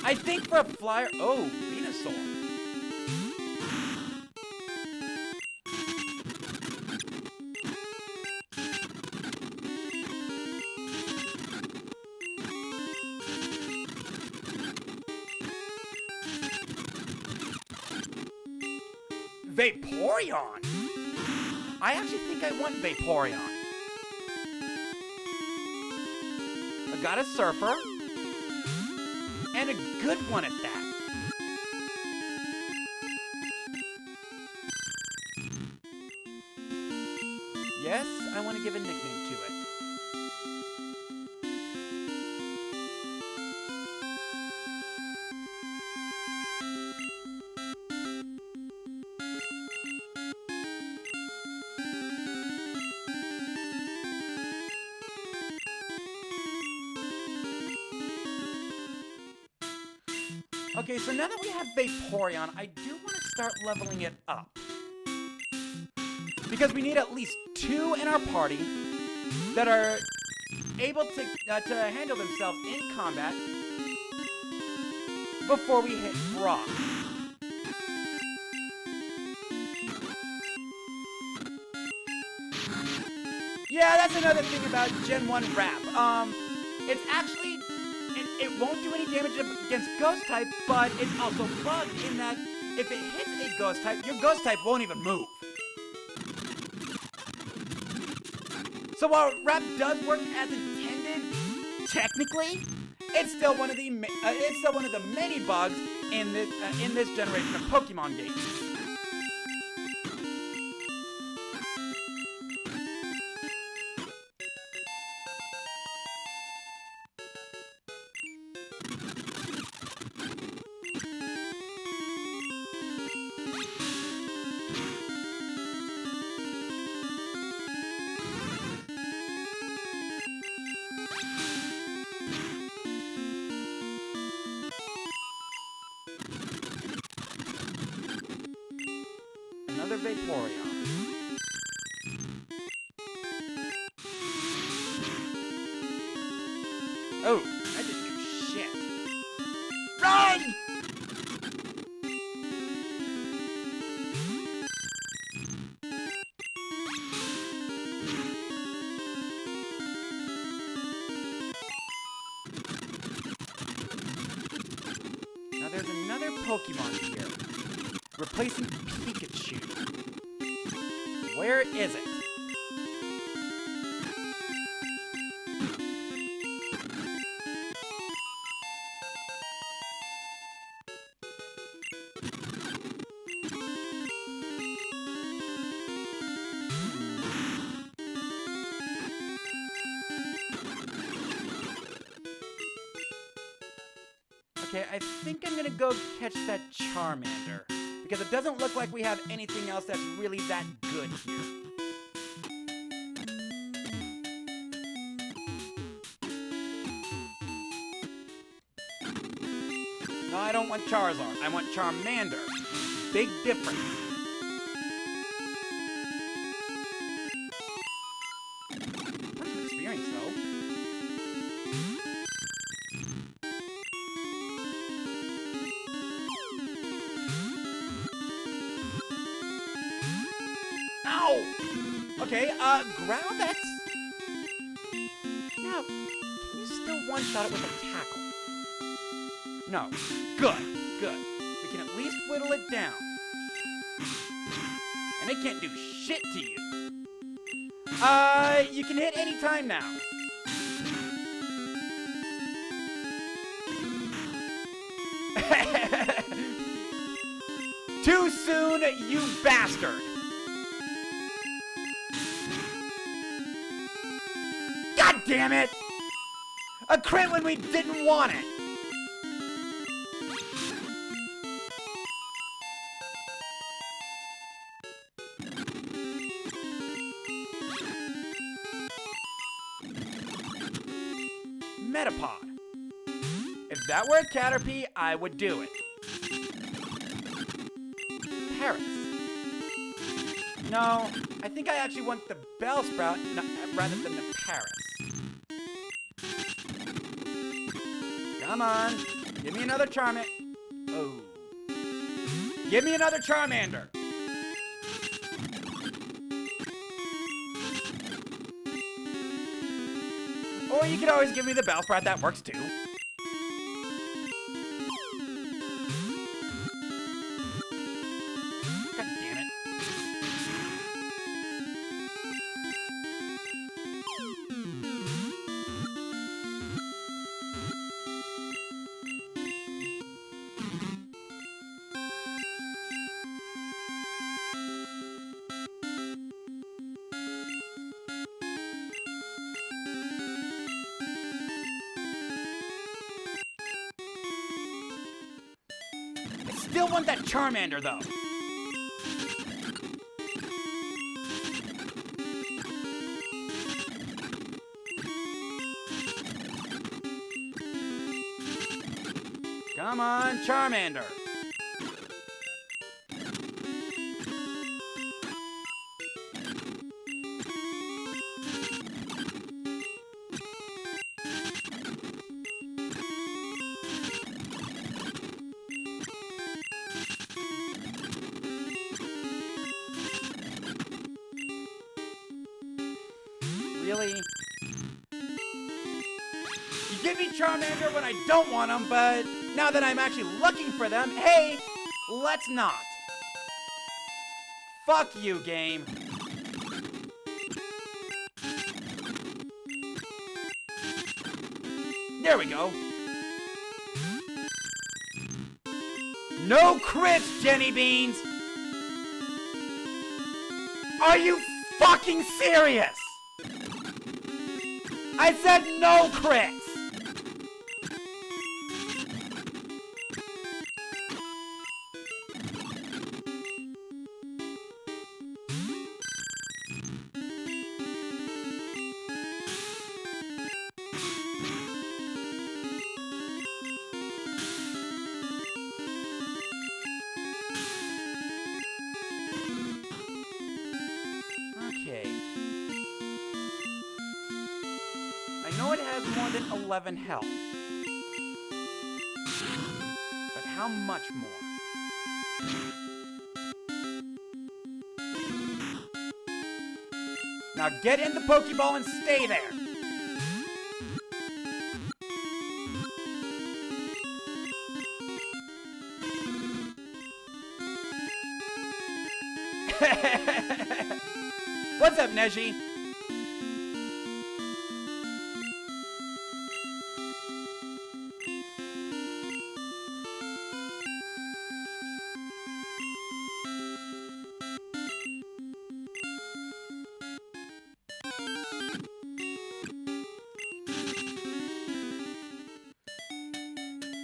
I think for a flyer... Oh, Venusaur. Vaporeon? I actually think I want Vaporeon. I got a Surfer. And a good one at that. Yes, I want to give a nickname to it. Okay, so now that we have Vaporeon, I do want to start leveling it up. Because we need at least 2 in our party that are able to handle themselves in combat before we hit Brock. Yeah, that's another thing about Gen 1 Wrap. It's actually... It won't do any damage against Ghost type, but it's also bugged in that if it hits a Ghost type, your Ghost type won't even move. So while Wrap does work as intended, technically, it's still one of the many bugs in this generation of Pokemon games. Another Vaporeon. Oh, that didn't do shit. Run! Pokemon here. Replacing Pikachu. Where is it? Okay, I think I'm gonna go catch that Charmander, because it doesn't look like we have anything else that's really that good here. No, I don't want Charizard. I want Charmander. Big difference. Bunch of experience, though. Ow! Okay, ground X. Now, can you still one-shot it with a tackle? No. Good, good. We can at least whittle it down. And it can't do shit to you. You can hit any time now. Too soon, you bastard! God damn it! A crit when we didn't want it! Metapod. If that were a Caterpie, I would do it. Paris. No, I think I actually want the Bellsprout rather than the Paris. Come on. Give me another Charmander. Oh. Give me another Charmander. Or you could always give me the Bellsprout. That works too. God damn it. Still want that Charmander, though. Come on, Charmander. Really? You give me Charmander when I don't want them, but now that I'm actually looking for them, hey, let's not. Fuck you, game. There we go. No crits, Jenny Beans! Are you fucking serious? I said no crits! Okay. I know it has more than 11 health. But how much more? Now get in the Pokeball and stay there! What's up, Neji?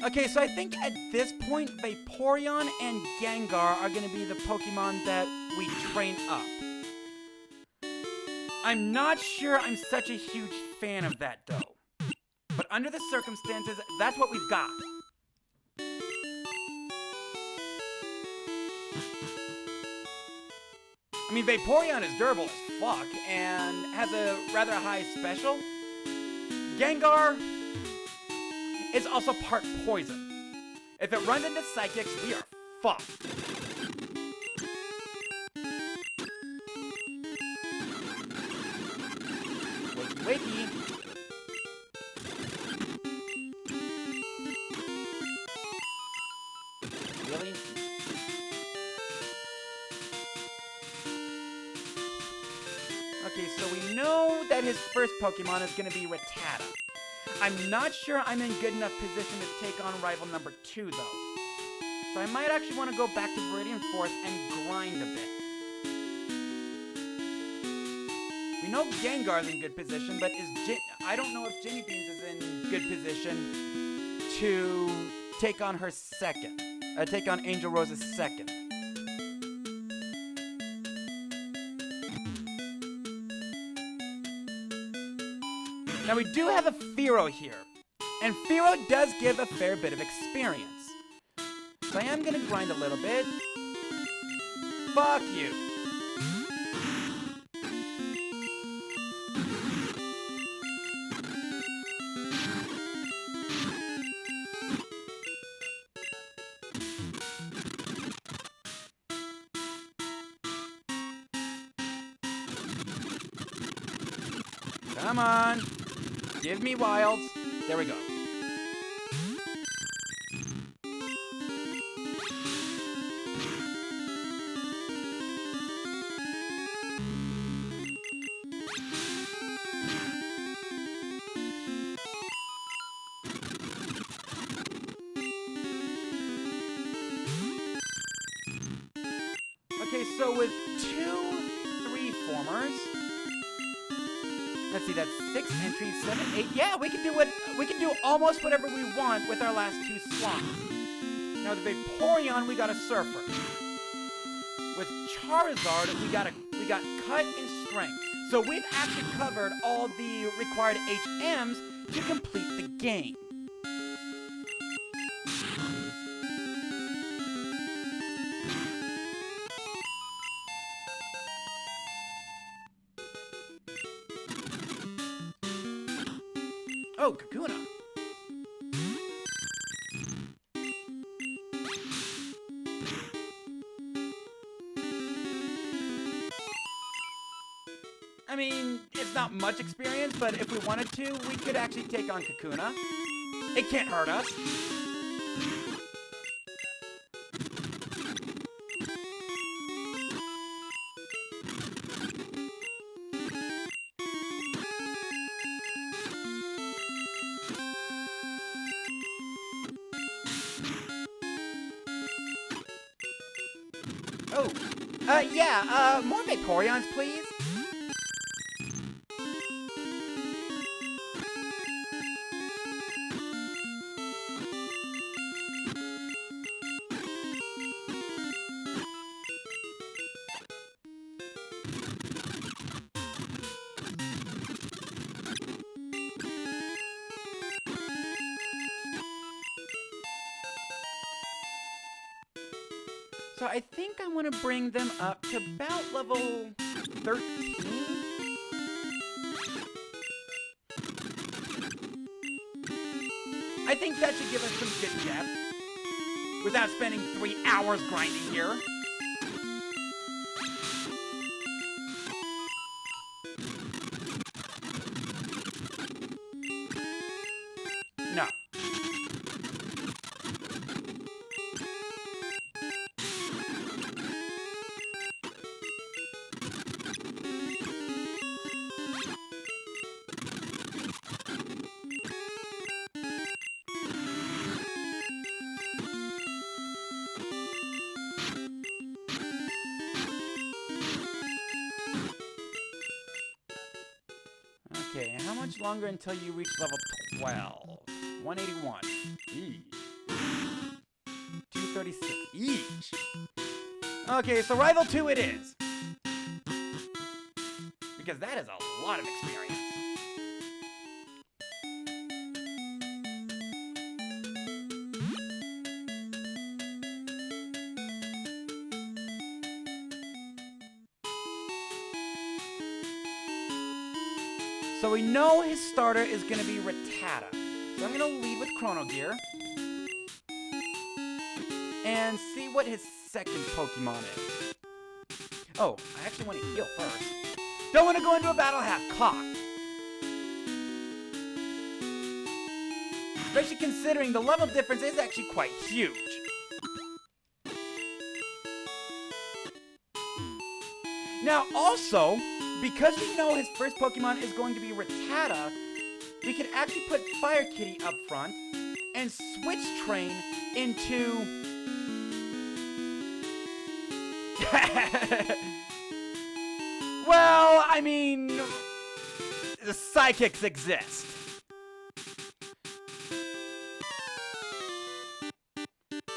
Okay, so I think at this point, Vaporeon and Gengar are going to be the Pokemon that we train up. I'm not sure I'm such a huge fan of that, though. But under the circumstances, that's what we've got. I mean, Vaporeon is durable as fuck and has a rather high special. Gengar is also part poison. If it runs into Psychics, we are fucked. Wakey wakey. Really? Okay, so we know that his first Pokemon is going to be Rattata. I'm not sure I'm in good enough position to take on rival number 2, though. So I might actually want to go back to Viridian Forest and grind a bit. We know Gengar's in good position, but I don't know if Ginny Beans is in good position to take on her second. Take on Angel Rose's second. Now we do have a Fearow here, and Fearow does give a fair bit of experience. So I am gonna grind a little bit. Fuck you. Come on. Give me wilds. There we go. Okay, so with 2 3-formers, let's see, that's 6 entries, 7, 8. Yeah, we can do almost whatever we want with our last 2 slots. Now the Vaporeon, we got a Surfer. With Charizard, we got Cut and Strength. So we've actually covered all the required HMs to complete the game. Oh, Kakuna. I mean, it's not much experience, but if we wanted to, we could actually take on Kakuna. It can't hurt us. Oh, yeah, more Vaporeons, please. So I think I want to bring them up to about level 13. I think that should give us some good depth without spending 3 hours grinding here. No. Okay, how much longer until you reach level 12? 181. Eesh. 236 each. Okay, so Rival 2 it is. Because that is a lot of experience. So we know his starter is going to be Rattata. So I'm going to lead with Chrono Gear. And see what his second Pokemon is. Oh, I actually want to heal first. Don't want to go into a battle half-cocked. Especially considering the level difference is actually quite huge. Now also, because we know his first Pokemon is going to be Rattata, we can actually put Fire Kitty up front and switch train into... Well, I mean, the psychics exist.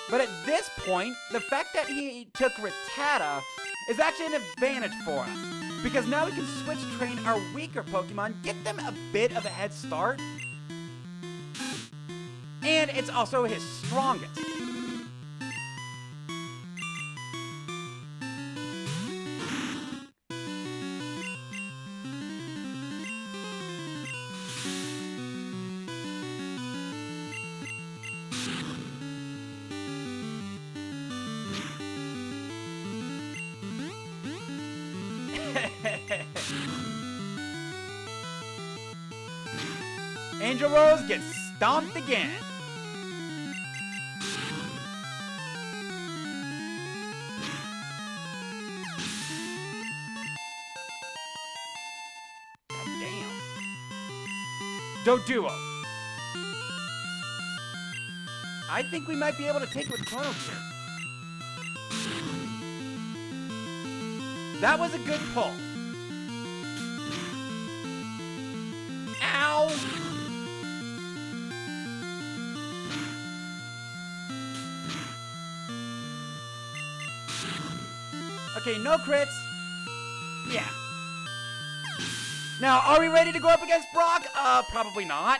But at this point, the fact that he took Rattata is actually an advantage for us. Because now we can switch train our weaker Pokemon, get them a bit of a head start. And it's also his strongest. Angel Rose gets stomped again. God damn. Doduo. I think we might be able to take it with Chrono Gear. That was a good pull. Ow! Okay, no crits. Yeah. Now, are we ready to go up against Brock? Probably not.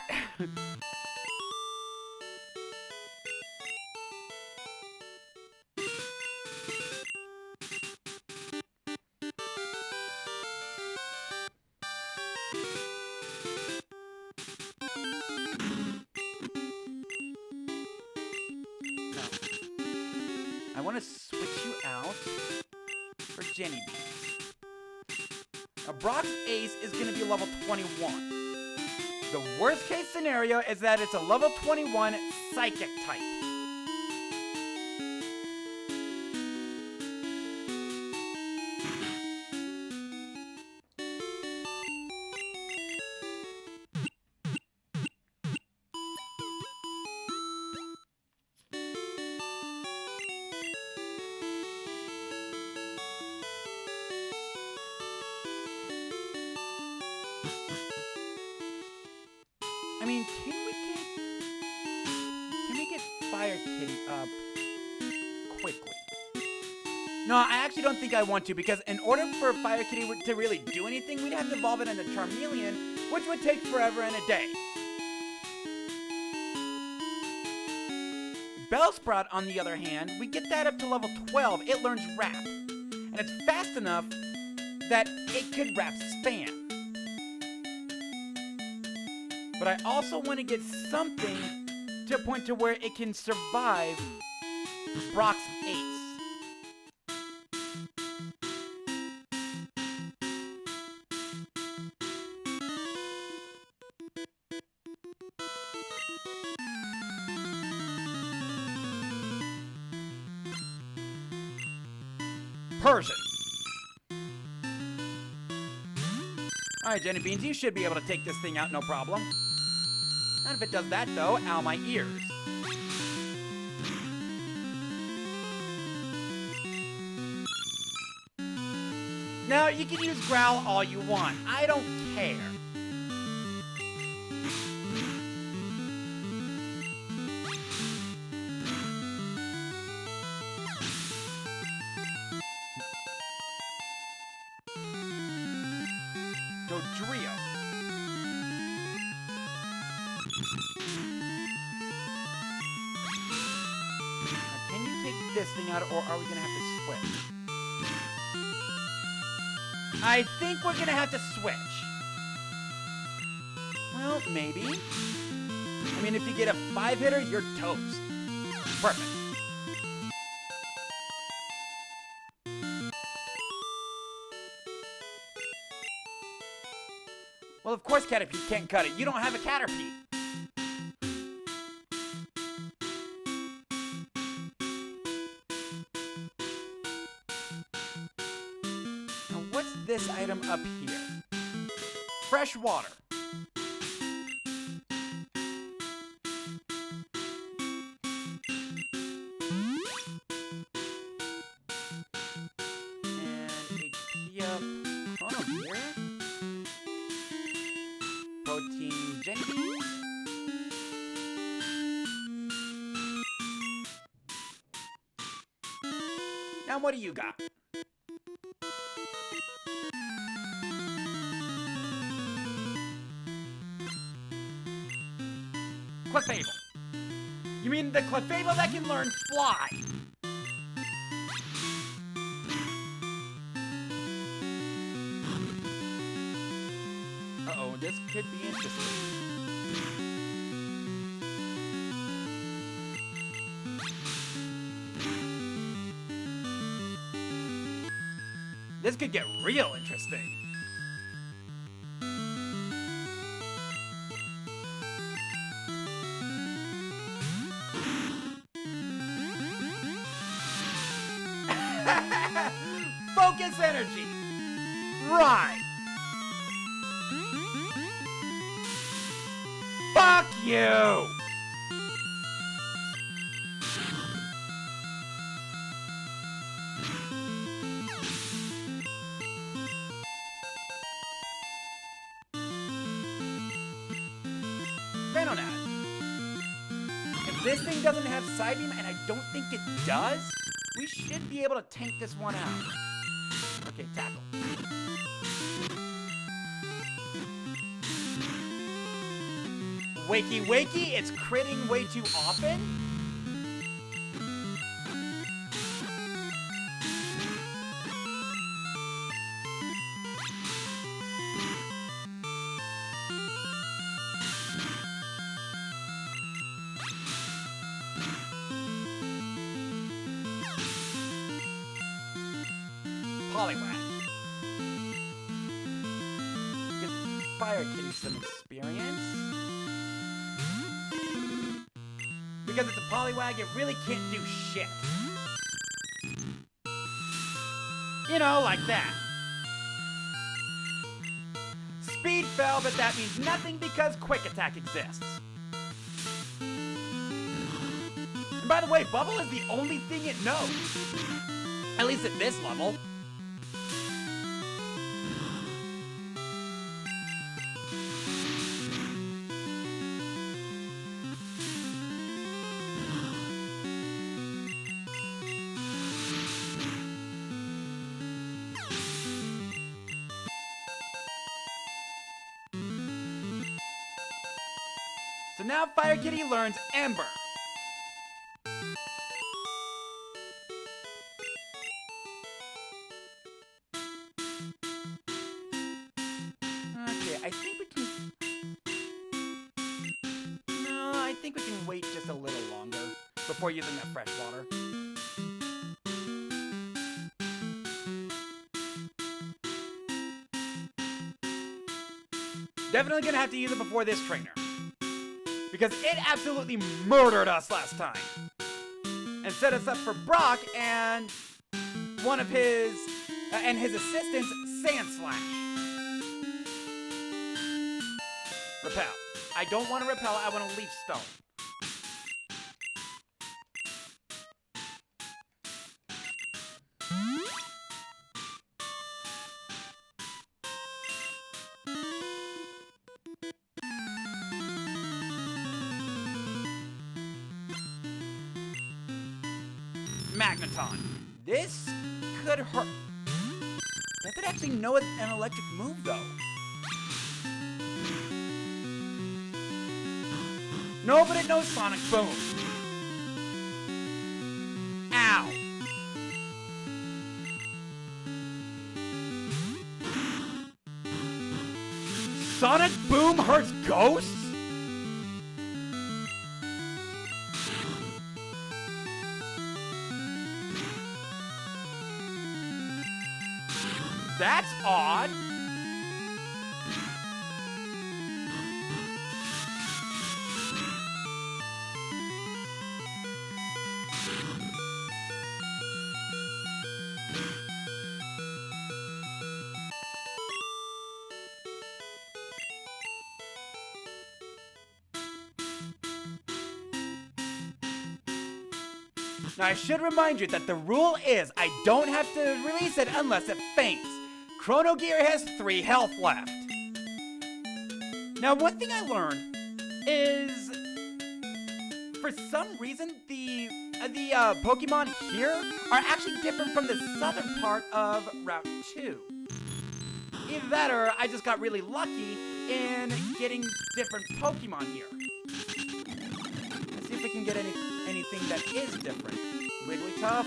I want to switch you out for Jenny Beans. Now, Brock's ace is going to be level 21. The worst case scenario is that it's a level 21 psychic type. I mean, can we get Fire Kitty up quickly? No, I actually don't think I want to, because in order for Fire Kitty to really do anything, we'd have to evolve it into Charmeleon, which would take forever and a day. Bellsprout, on the other hand, we get that up to level 12, it learns Rap. And it's fast enough that it could Rap Spam. But I also want to get something to a point to where it can survive Brock's ace. Persian. Alright, Jenny Beans, you should be able to take this thing out, no problem. Not if it does that, though. Ow, my ears. Now, you can use Growl all you want. I don't care. Drio. Now, can you take this thing out, or are we gonna have to switch? I think we're gonna have to switch. Well, maybe. I mean, if you get a 5-hitter, you're toast. Perfect. Well, of course Caterpie can't cut it. You don't have a Caterpie. Now, what's this item up here? Fresh water. Now, what do you got? Clefable. You mean the Clefable that can learn fly? Uh-oh, this could be interesting. This could get real interesting. Focus energy. Right. Fuck you. If this thing doesn't have side beam, and I don't think it does, we should be able to tank this one out. Okay, tackle. Wakey wakey, it's critting way too often. Poliwag. Give Fire Kitty some experience. Because it's a Poliwag, it really can't do shit. You know, like that. Speed fell, but that means nothing because Quick Attack exists. And by the way, Bubble is the only thing it knows. At least at this level. So now Fire Kitty learns Ember. Okay, I think we can... No, I think we can wait just a little longer before using that fresh water. Definitely gonna have to use it before this trainer. Because it absolutely murdered us last time. And set us up for Brock and one of his, and his assistants, Sand Slash. Repel. I don't want to repel, I want to Leaf Stone. Magneton. This could hurt. Does it actually know it's an electric move, though? No, but it knows Sonic Boom. Ow. Sonic Boom hurts ghosts? That's odd. Now, I should remind you that the rule is I don't have to release it unless it faints. Chrono Gear has 3 health left. Now, one thing I learned is, for some reason, the Pokemon here are actually different from the southern part of Route 2. Either that or I just got really lucky in getting different Pokemon here. Let's see if we can get anything that is different. Wigglytuff.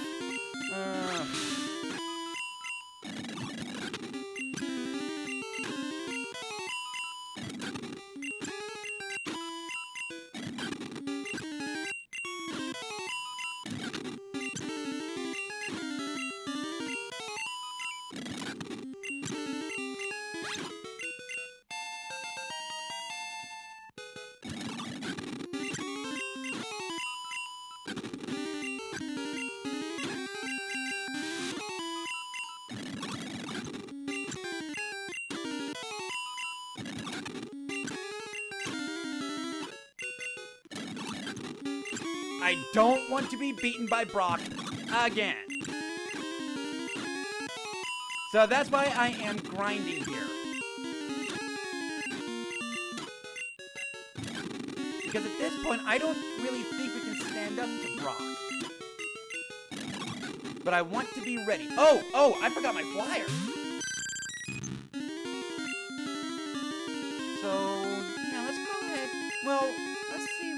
I don't want to be beaten by Brock again. So that's why I am grinding here. Because at this point, I don't really think we can stand up to Brock. But I want to be ready. Oh, I forgot my flyer. So, yeah, let's go ahead. Well, let's see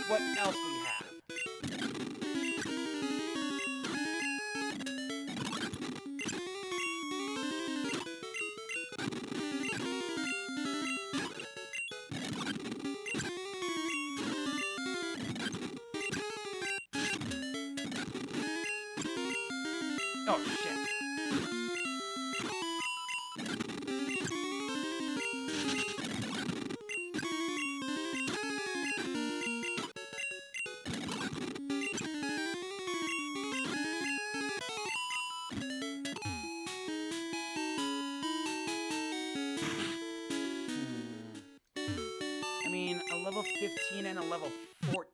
what else we have. Oh, shit. I mean, a level 15 and a level 14.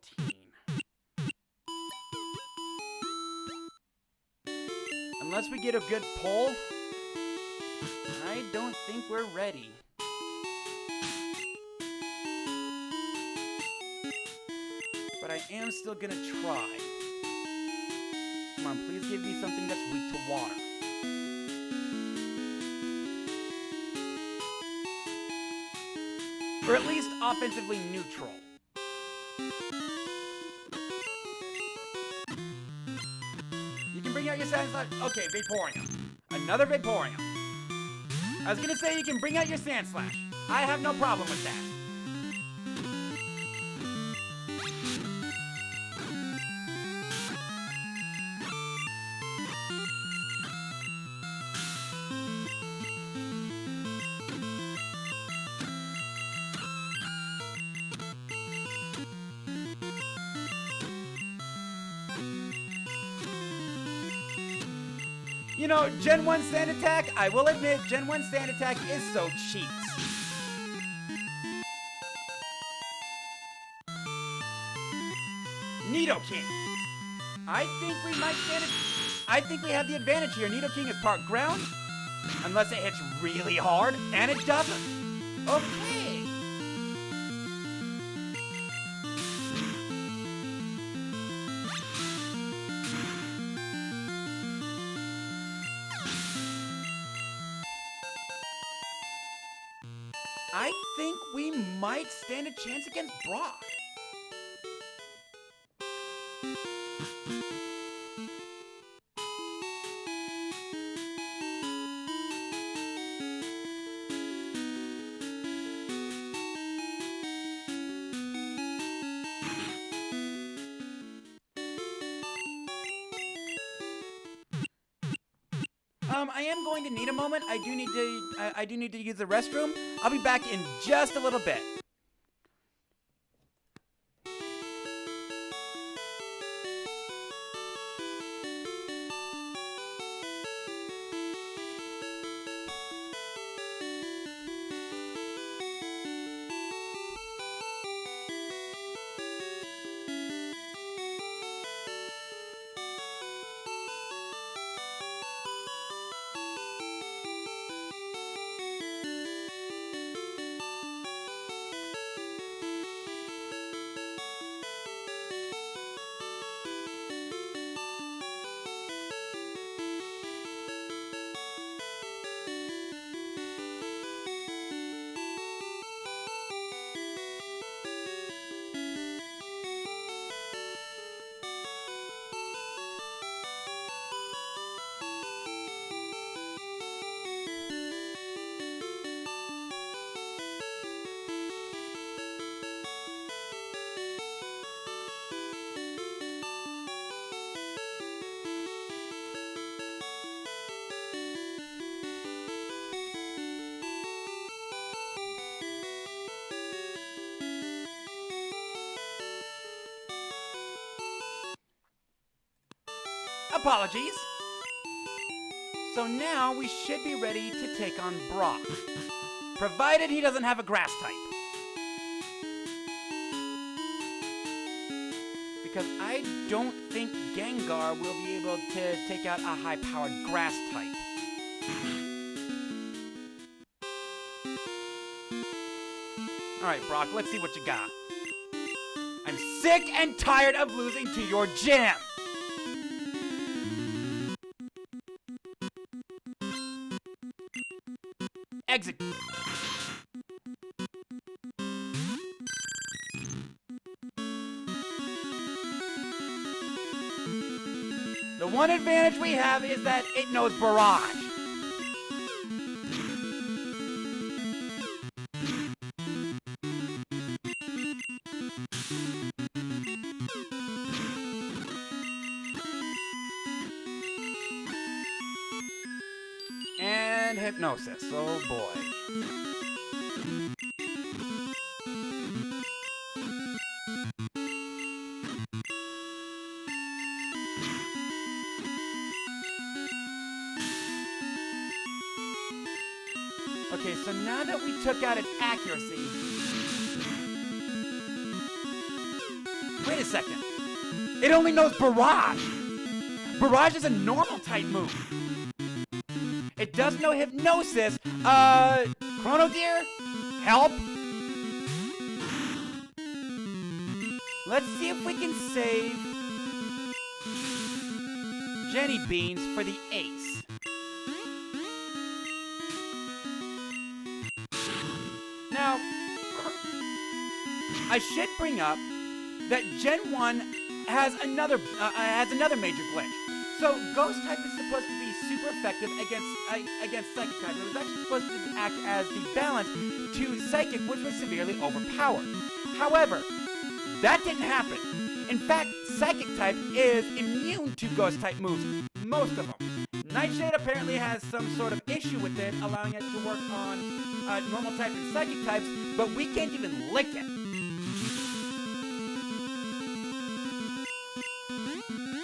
Unless we get a good pull, I don't think we're ready. But I am still gonna try. Come on, please give me something that's weak to water. Or at least offensively neutral. You can bring out your Sand Slash. Okay, Vaporeon. Another Vaporeon. I was gonna say you can bring out your Sand Slash. I have no problem with that. You know, Gen 1 Sand Attack, I will admit, Gen 1 Sand Attack is so cheap. Nidoking. I think we might stand it. I think we have the advantage here. Nidoking is part ground, unless it hits really hard, and it doesn't. Okay. I think we might stand a chance against Brock. I am going to need a moment. I do need to use the restroom. I'll be back in just a little bit. Apologies. So now we should be ready to take on Brock. Provided he doesn't have a grass type. Because I don't think Gengar will be able to take out a high-powered grass type. Alright, Brock, let's see what you got. I'm sick and tired of losing to your gym! Exit. The one advantage we have is that it knows Barrage. And Hypnosis, oh boy. Okay, so now that we took out its accuracy... Wait a second. It only knows Barrage. Barrage is a normal type move. It does know Hypnosis. Chrono Gear? Help? Let's see if we can save Jenny Beans for the ace. Now, I should bring up that Gen 1 has another major glitch. So Ghost type is supposed to be super effective against Psychic type. It was actually supposed to act as the balance to Psychic, which was severely overpowered. However, that didn't happen. In fact, Psychic type is immune to Ghost type moves, most of them. Nightshade apparently has some sort of issue with it, allowing it to work on normal type and Psychic types, but we can't even lick it.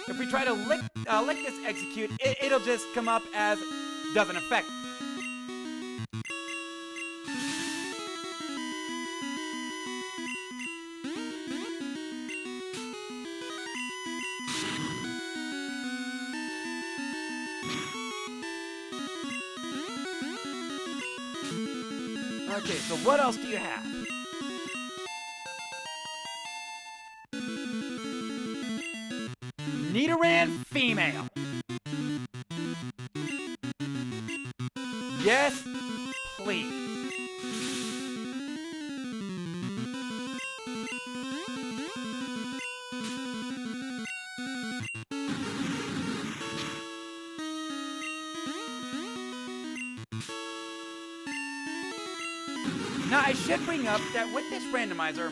If we try to lick this execute, it'll just come up as doesn't affect. Okay, so what else do you have? Nidoran female. Yes, please. Now, I should bring up that with this randomizer,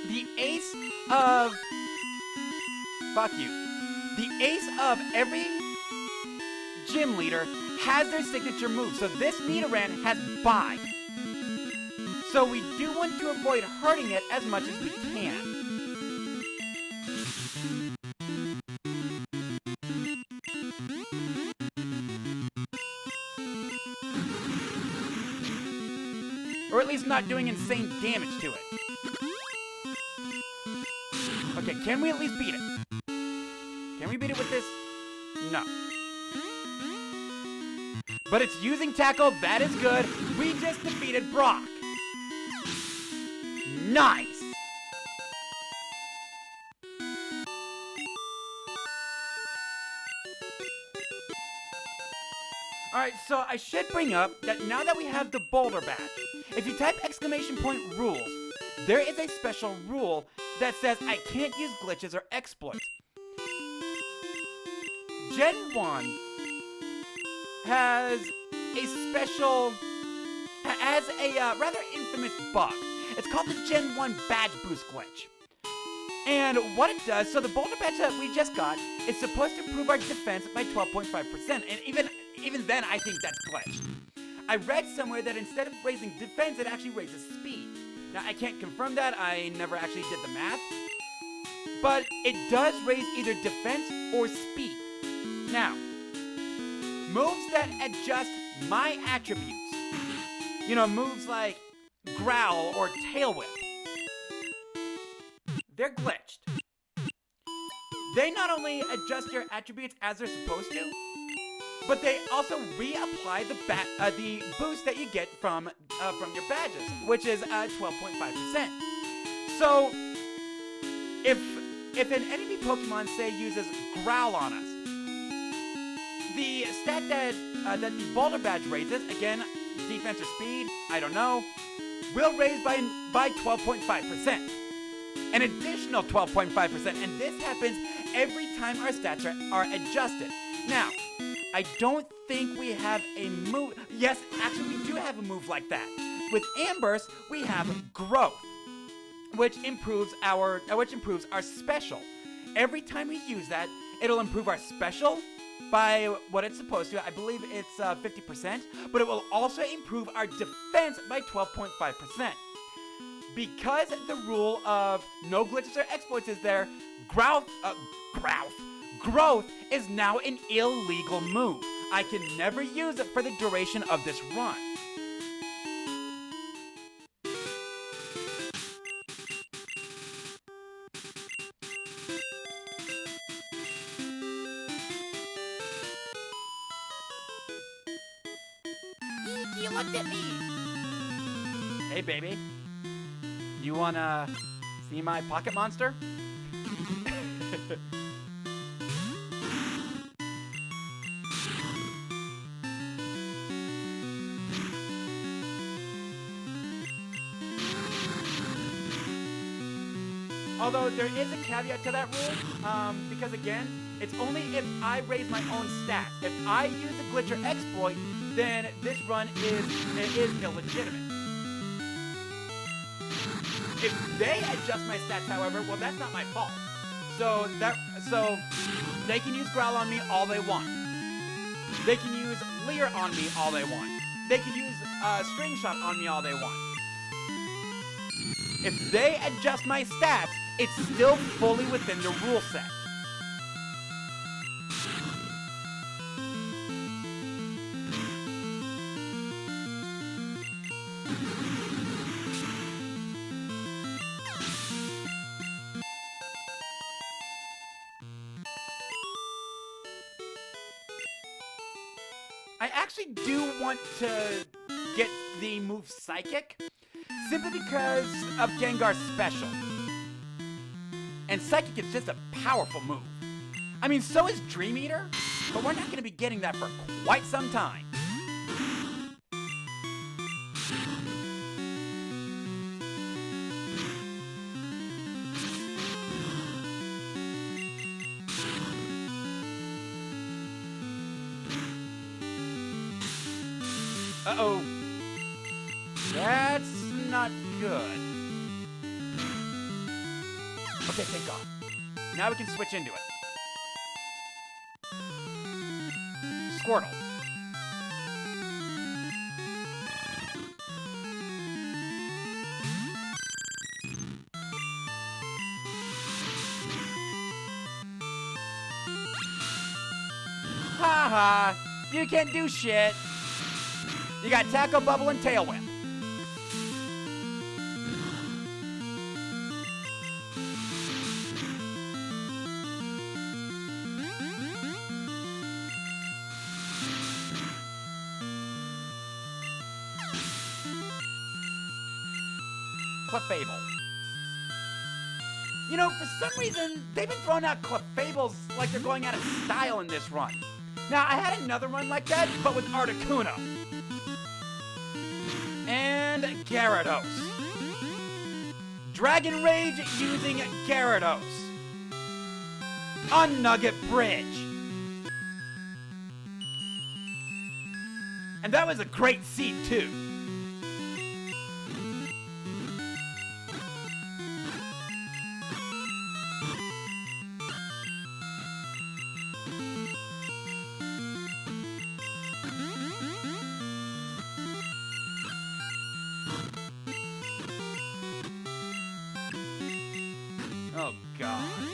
the ace of... Fuck you. The ace of every gym leader has their signature move. So this Nidoran has Bye. So we do want to avoid hurting it as much as we can. Or at least not doing insane damage to it. Okay, can we at least beat it? Can we beat it with this? No. But it's using Tackle, that is good. We just defeated Brock. Nice! Alright, so I should bring up that now that we have the Boulder Badge, if you type ! rules, there is a special rule that says I can't use glitches or exploits. Gen 1 has a rather infamous bug. It's called the Gen 1 Badge Boost Glitch. And what it does, so the Boulder Badge that we just got is supposed to improve our defense by 12.5%, and even then I think that's glitched. I read somewhere that instead of raising defense, it actually raises speed. Now, I can't confirm that, I never actually did the math, but it does raise either defense or speed. Now, moves that adjust my attributes, you know, moves like Growl or Tail Whip, they're glitched. They not only adjust your attributes as they're supposed to, but they also reapply the boost that you get from your badges, which is 12.5%. So, if an enemy Pokemon, say, uses Growl on us, the stat that the Boulder Badge raises, again, defense or speed, I don't know, will raise by 12.5%. An additional 12.5%, and this happens every time our stats are adjusted. Now, I don't think we have a move. Yes, actually we do have a move like that. With Amber's, we have Growth, which improves our special. Every time we use that, it'll improve our special by what it's supposed to. I believe it's 50%, but it will also improve our defense by 12.5%. Because the rule of no glitches or exploits is there, Growth is now an illegal move. I can never use it for the duration of this run. You looked at me. Hey, baby. You wanna see my pocket monster? Although there is a caveat to that rule, because again, it's only if I raise my own stats. If I use a glitch or exploit, then this run is illegitimate. If they adjust my stats, however, well, that's not my fault. So they can use Growl on me all they want. They can use Leer on me all they want. They can use String Shot on me all they want. If they adjust my stats, it's still fully within the rule set. I actually do want to get the move Psychic, simply because of Gengar's special. And Psychic is just a powerful move. I mean, so is Dream Eater, but we're not going to be getting that for quite some time. Uh-oh. That's not good. Okay, thank God. Now we can switch into it. Squirtle. Ha ha! You can't do shit! You got Tackle, Bubble, and Tail Whip. Clefable. You know, for some reason, they've been throwing out Clefables like they're going out of style in this run. Now, I had another run like that, but with Articuno. And Gyarados. Dragon Rage using Gyarados. On Nugget Bridge. And that was a great seed, too. Oh, God.